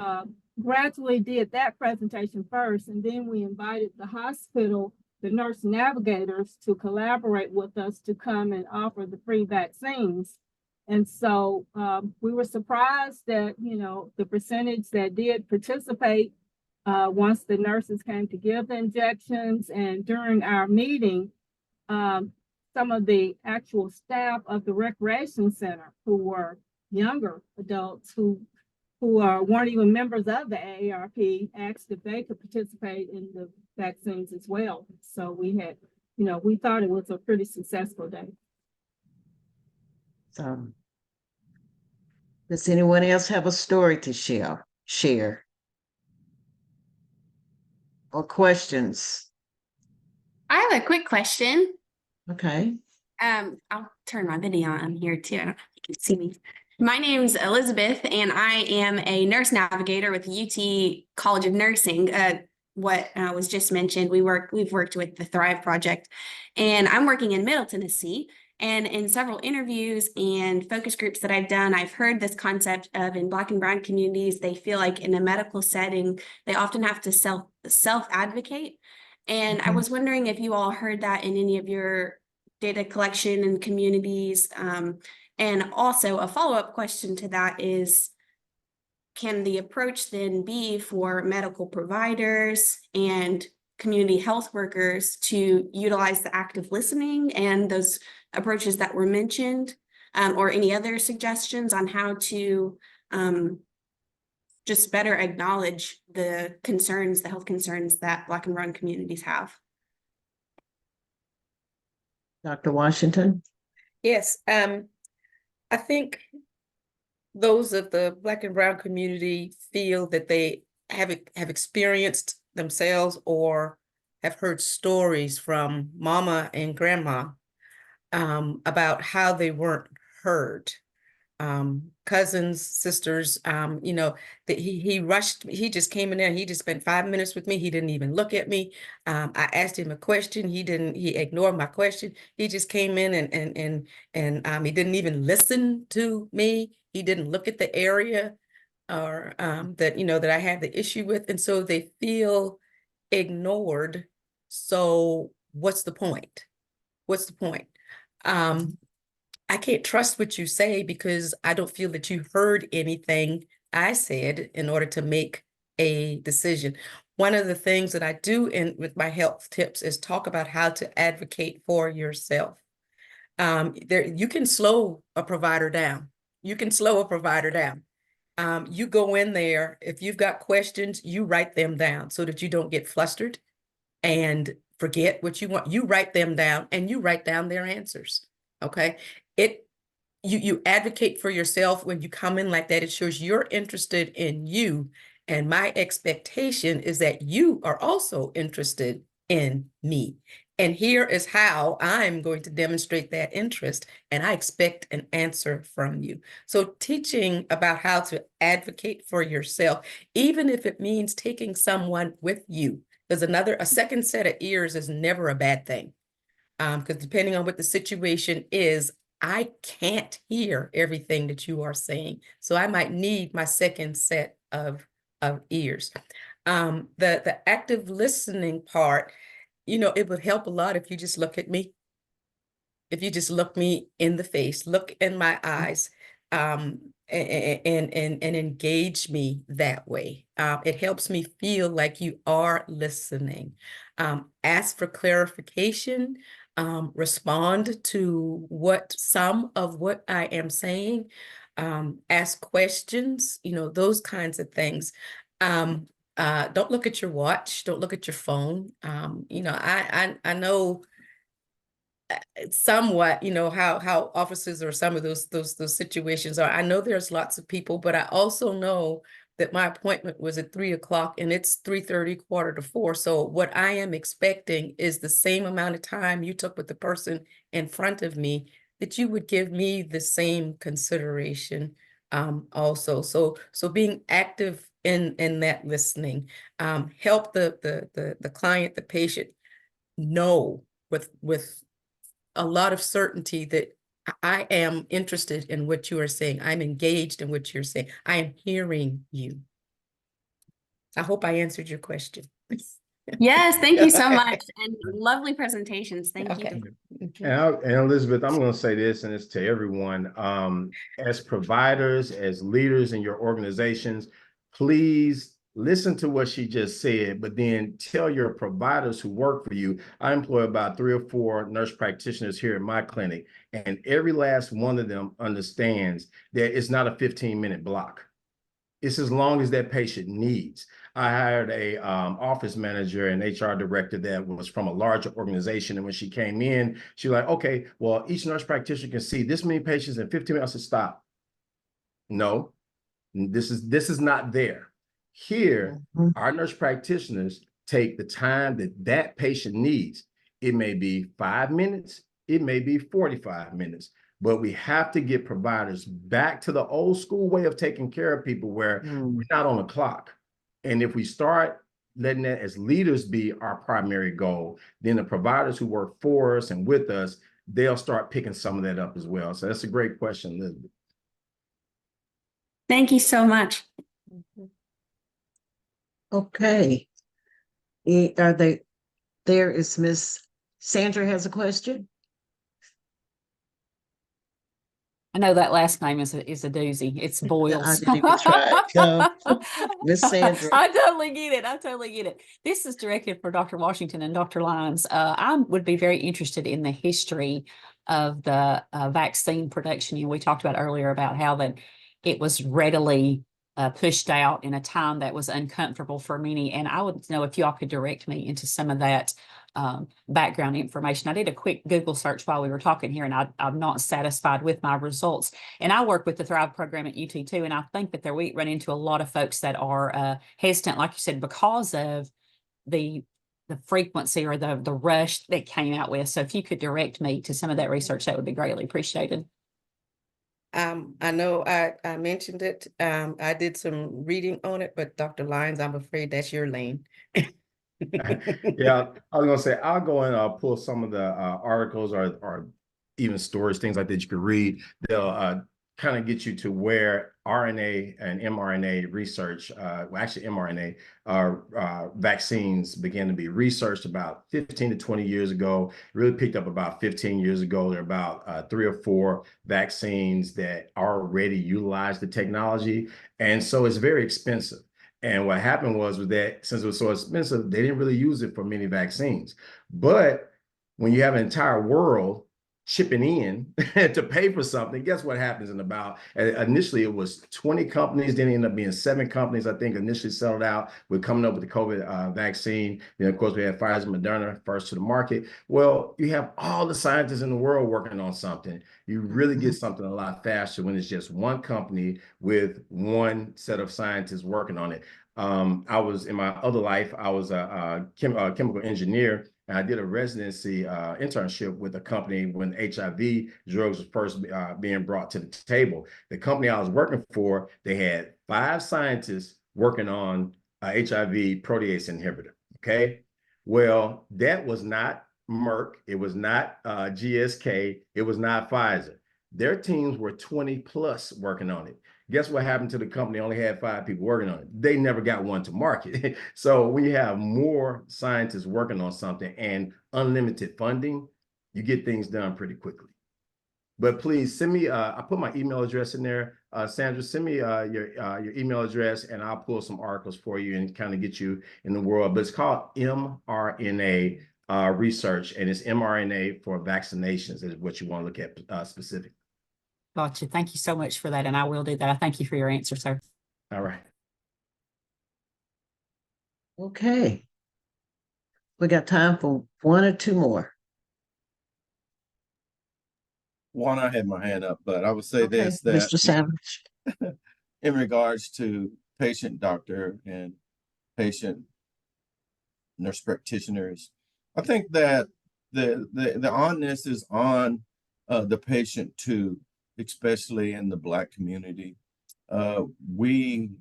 gradually did that presentation first. And then we invited the hospital, the nurse navigators, to collaborate with us to come and offer the free vaccines. And so we were surprised that, the percentage that did participate once the nurses came to give the injections. And during our meeting, some of the actual staff of the recreation center, who were younger adults who weren't even members of the AARP, asked if they could participate in the vaccines as well. So we had, we thought it was a pretty successful day. So, does anyone else have a story to share? Or questions? I have a quick question. Okay. I'll turn my video on here too. I don't know if you can see me. My name's Elizabeth, and I am a nurse navigator with UT College of Nursing. What was just mentioned, we've worked with the Thrive Project, and I'm working in Middle Tennessee. And in several interviews and focus groups that I've done, I've heard this concept of, in Black and Brown communities, they feel like in a medical setting, they often have to self-advocate. And I was wondering if you all heard that in any of your data collection and communities. And also a follow-up question to that is, can the approach then be for medical providers and community health workers to utilize the active listening and those approaches that were mentioned, or any other suggestions on how to just better acknowledge the health concerns that Black and Brown communities have? Dr. Washington? Yes, I think those of the Black and Brown community feel that they have experienced themselves or have heard stories from mama and grandma about how they weren't heard. Cousins, sisters, that he rushed, he just came in there and he just spent 5 minutes with me. He didn't even look at me. I asked him a question. He ignored my question. He just came in and he didn't even listen to me. He didn't look at the area or that I had the issue with. And so they feel ignored. So what's the point? What's the point? I can't trust what you say because I don't feel that you heard anything I said in order to make a decision. One of the things that I do with my health tips is talk about how to advocate for yourself. You can slow a provider down. You can slow a provider down. You go in there, if you've got questions, you write them down so that you don't get flustered and forget what you want. You write them down and you write down their answers. Okay. You advocate for yourself when you come in like that. It shows you're interested in you. And my expectation is that you are also interested in me. And here is how I'm going to demonstrate that interest. And I expect an answer from you. So teaching about how to advocate for yourself, even if it means taking someone with you, because a second set of ears is never a bad thing. Because depending on what the situation is, I can't hear everything that you are saying. So I might need my second set of ears. The active listening part, it would help a lot if you just look at me. If you just look me in the face, look in my eyes. and engage me that way. It helps me feel like you are listening. Ask for clarification, respond to some of what I am saying, ask questions, those kinds of things. Don't look at your watch, don't look at your phone. I know somewhat, how offices or some of those situations are. I know there's lots of people, but I also know that my appointment was at 3 o'clock and it's 3:30, 3:45. So what I am expecting is the same amount of time you took with the person in front of me, that you would give me the same consideration also. So being active in that listening, help the client, the patient know with a lot of certainty that I am interested in what you are saying. I'm engaged in what you're saying. I am hearing you. I hope I answered your question. Yes, thank you so much. And lovely presentations. Thank you. And Elizabeth, I'm going to say this, and it's to everyone. As providers, as leaders in your organizations, please listen to what she just said, but then tell your providers who work for you. I employ about 3 or 4 nurse practitioners here at my clinic, and every last one of them understands that it's not a 15-minute block. It's as long as that patient needs. I hired a office manager and HR director that was from a larger organization. And when she came in, she was like, okay, well, each nurse practitioner can see this many patients in 15 minutes. I said, stop. No, this is not there. Here, our nurse practitioners take the time that patient needs. It may be 5 minutes. It may be 45 minutes. But we have to get providers back to the old school way of taking care of people where we're not on the clock. And if we start letting that as leaders be our primary goal, then the providers who work for us and with us, they'll start picking some of that up as well. So that's a great question, Elizabeth. Thank you so much. Okay. There is Miss Sandra has a question. I know that last name is a doozy. It's Boyles. I didn't even try. Miss Sandra. I totally get it. I totally get it. This is directed for Dr. Washington and Dr. Lyons. I would be very interested in the history of the vaccine production. We talked about earlier about how that it was readily pushed out in a time that was uncomfortable for many. And I would know if y'all could direct me into some of that background information. I did a quick Google search while we were talking here, and I'm not satisfied with my results. And I work with the Thrive program at UT too, and I think that we run into a lot of folks that are hesitant, like you said, because of the frequency or the rush that came out with. So if you could direct me to some of that research, that would be greatly appreciated. I know I mentioned it. I did some reading on it, but Dr. Lyons, I'm afraid that's your lane. Yeah, I was gonna say I'll go and pull some of the articles or even stories, things like that you could read. They'll kind of get you to where RNA and mRNA research, well, actually mRNA vaccines began to be researched about 15 to 20 years ago. It really picked up about 15 years ago. There are about 3 or 4 vaccines that already utilize the technology, and so it's very expensive. And what happened was that since it was so expensive, they didn't really use it for many vaccines. But when you have an entire world chipping in to pay for something, guess what happens in about, initially it was 20 companies, then it ended up being 7 companies, I think initially settled out with coming up with the COVID vaccine. Then of course we had Pfizer, Moderna first to the market. Well, you have all the scientists in the world working on something. You really get something a lot faster when it's just one company with one set of scientists working on it. I was in my other life, I was a chemical engineer, and I did a residency internship with a company when HIV drugs was first being brought to the table. The company I was working for, they had 5 scientists working on HIV protease inhibitor. Okay, well, that was not Merck, it was not GSK, it was not Pfizer. Their teams were 20 plus working on it. Guess what happened to the company? Only had 5 people working on it. They never got one to market. So when you have more scientists working on something and unlimited funding, you get things done pretty quickly. But please send me, I put my email address in there. Sandra, send me your email address and I'll pull some articles for you and kind of get you in the world. But it's called mRNA research, and it's mRNA for vaccinations is what you want to look at specifically. Gotcha. Thank you so much for that. And I will do that. I thank you for your answer, sir. All right. Okay. We got time for one or two more. One, I had my hand up, but I would say Okay, this, that Mr. Savage. in regards to patient doctor and patient nurse practitioners, I think that the onus is on the patient too, especially in the Black community. We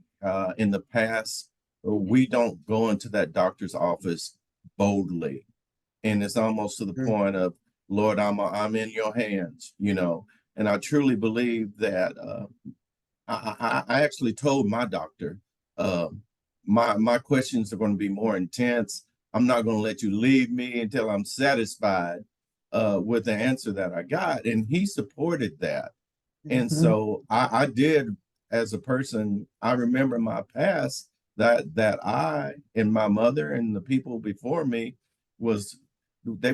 in the past, we don't go into that doctor's office boldly, and it's almost to the point of, Lord, I'm in your hands, you know. And I truly believe that I actually told my doctor, my questions are going to be more intense. I'm not going to let you leave me until I'm satisfied with the answer that I got. And he supported that. And so I did, as a person, I remember my past that I and my mother and the people before me was, they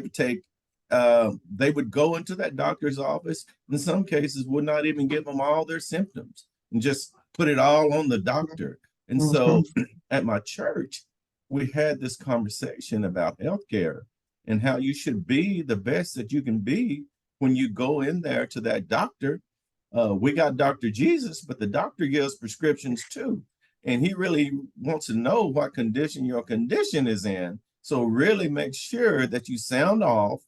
would go into that doctor's office, in some cases would not even give them all their symptoms and just put it all on the doctor. And so at my church, we had this conversation about healthcare and how you should be the best that you can be when you go in there to that doctor. We got Dr. Jesus, but the doctor gives prescriptions too. And he really wants to know what condition your condition is in. So really make sure that you sound off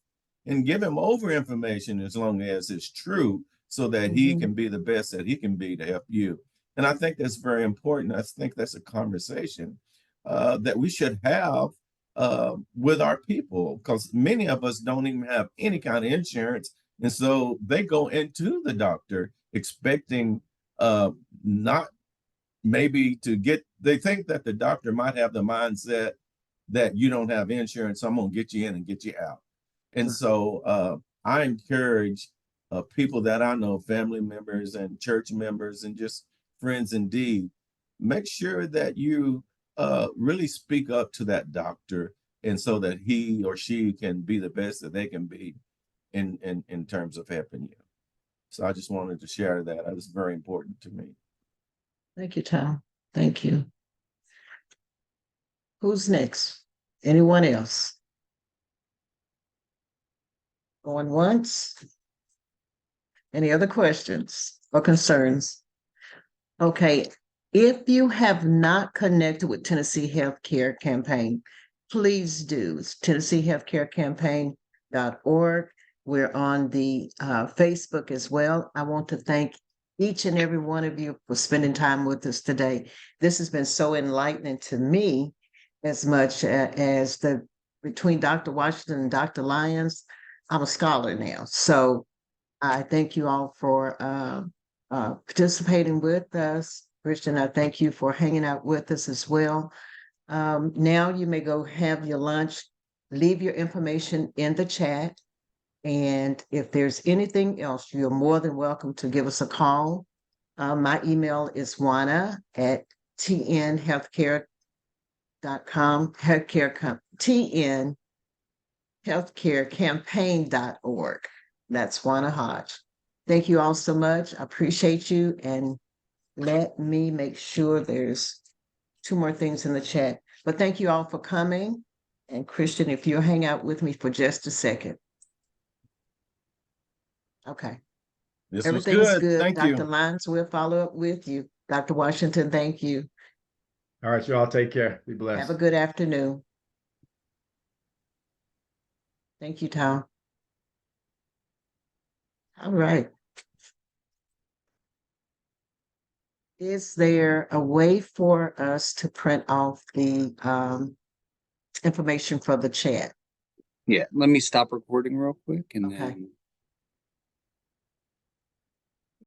and give him over information as long as it's true, so that he can be the best that he can be to help you. And I think that's very important. I think that's a conversation that we should have with our people, because many of us don't even have any kind of insurance. And so they go into the doctor expecting not maybe to get, they think that the doctor might have the mindset that you don't have insurance, so I'm going to get you in and get you out. And so I encourage people that I know, family members and church members and just friends indeed, make sure that you really speak up to that doctor, and so that he or she can be the best that they can be in terms of helping you. So I just wanted to share that. That was very important to me. Thank you, Tom. Thank you. Who's next? Anyone else? Going once? Any other questions or concerns? Okay, if you have not connected with Tennessee Healthcare Campaign, please do. It's TennesseeHealthCareCampaign.org. We're on the Facebook as well. I want to thank each and every one of you for spending time with us today. This has been so enlightening to me, as much as between Dr. Washington and Dr. Lyons. I'm a scholar now. So I thank you all for participating with us. Christian, I thank you for hanging out with us as well. Now you may go have your lunch, leave your information in the chat. And if there's anything else, you're more than welcome to give us a call. My email is wana@tnhealthcare.com, tnhealthcarecampaign.org. That's Wana Hodge. Thank you all so much. I appreciate you. And let me make sure there's two more things in the chat. But thank you all for coming. And Christian, if you'll hang out with me for just a second. Okay. This Everything's was good. good. Thank Dr. you. Lyons will follow up with you. Dr. Washington, thank you. All right, you all take care. Be blessed. Have a good afternoon. Thank you, Tom. All right. Is there a way for us to print off the information for the chat? Yeah, let me stop recording real quick and Okay. then